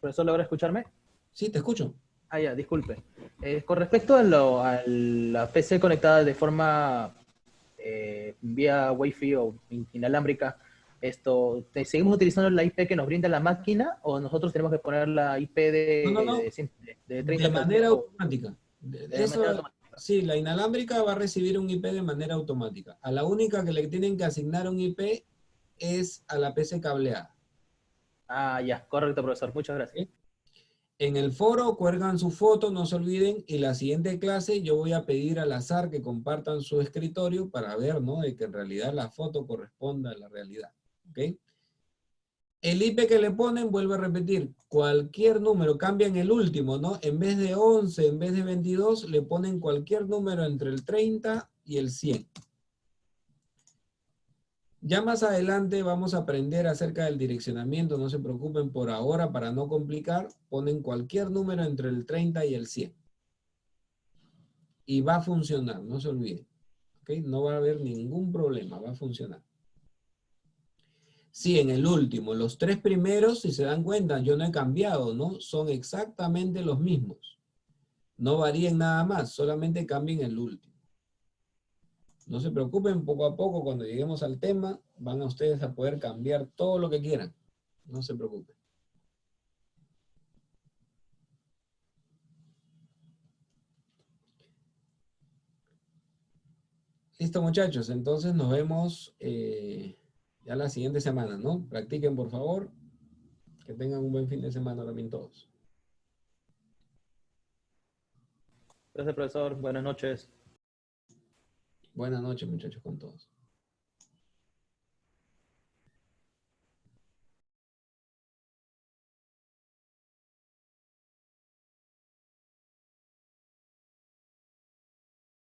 Profesor, ¿logra escucharme? Sí, te escucho. Ah, ya, disculpe. Con respecto a la PC conectada de forma vía Wi-Fi o inalámbrica, ¿seguimos utilizando la IP que nos brinda la máquina o nosotros tenemos que poner la IP No. de De 30 manera o automática. de manera automática? Sí, la inalámbrica va a recibir un IP de manera automática. A la única que le tienen que asignar un IP es a la PC cableada. Ah, ya, correcto, profesor. Muchas gracias. ¿Ok? En el foro cuelgan su foto, no se olviden, y la siguiente clase yo voy a pedir al azar que compartan su escritorio para ver, ¿no? De que en realidad la foto corresponda a la realidad. ¿Ok? El IP que le ponen, vuelvo a repetir, cualquier número, cambian el último, ¿no? En vez de 11, en vez de 22, le ponen cualquier número entre el 30 y el 100. Ya más adelante vamos a aprender acerca del direccionamiento, no se preocupen por ahora, para no complicar, ponen cualquier número entre el 30 y el 100. Y va a funcionar, no se olviden. ¿Ok? No va a haber ningún problema, va a funcionar. Sí, en el último, los tres primeros, si se dan cuenta, yo no he cambiado, ¿no? Son exactamente los mismos. No varíen nada más, solamente cambien el último. No se preocupen, poco a poco, cuando lleguemos al tema, van a ustedes a poder cambiar todo lo que quieran. No se preocupen. Listo, muchachos, entonces nos vemos ya la siguiente semana, ¿no? Practiquen, por favor. Que tengan un buen fin de semana también todos. Gracias, profesor. Buenas noches. Buenas noches, muchachos, con todos.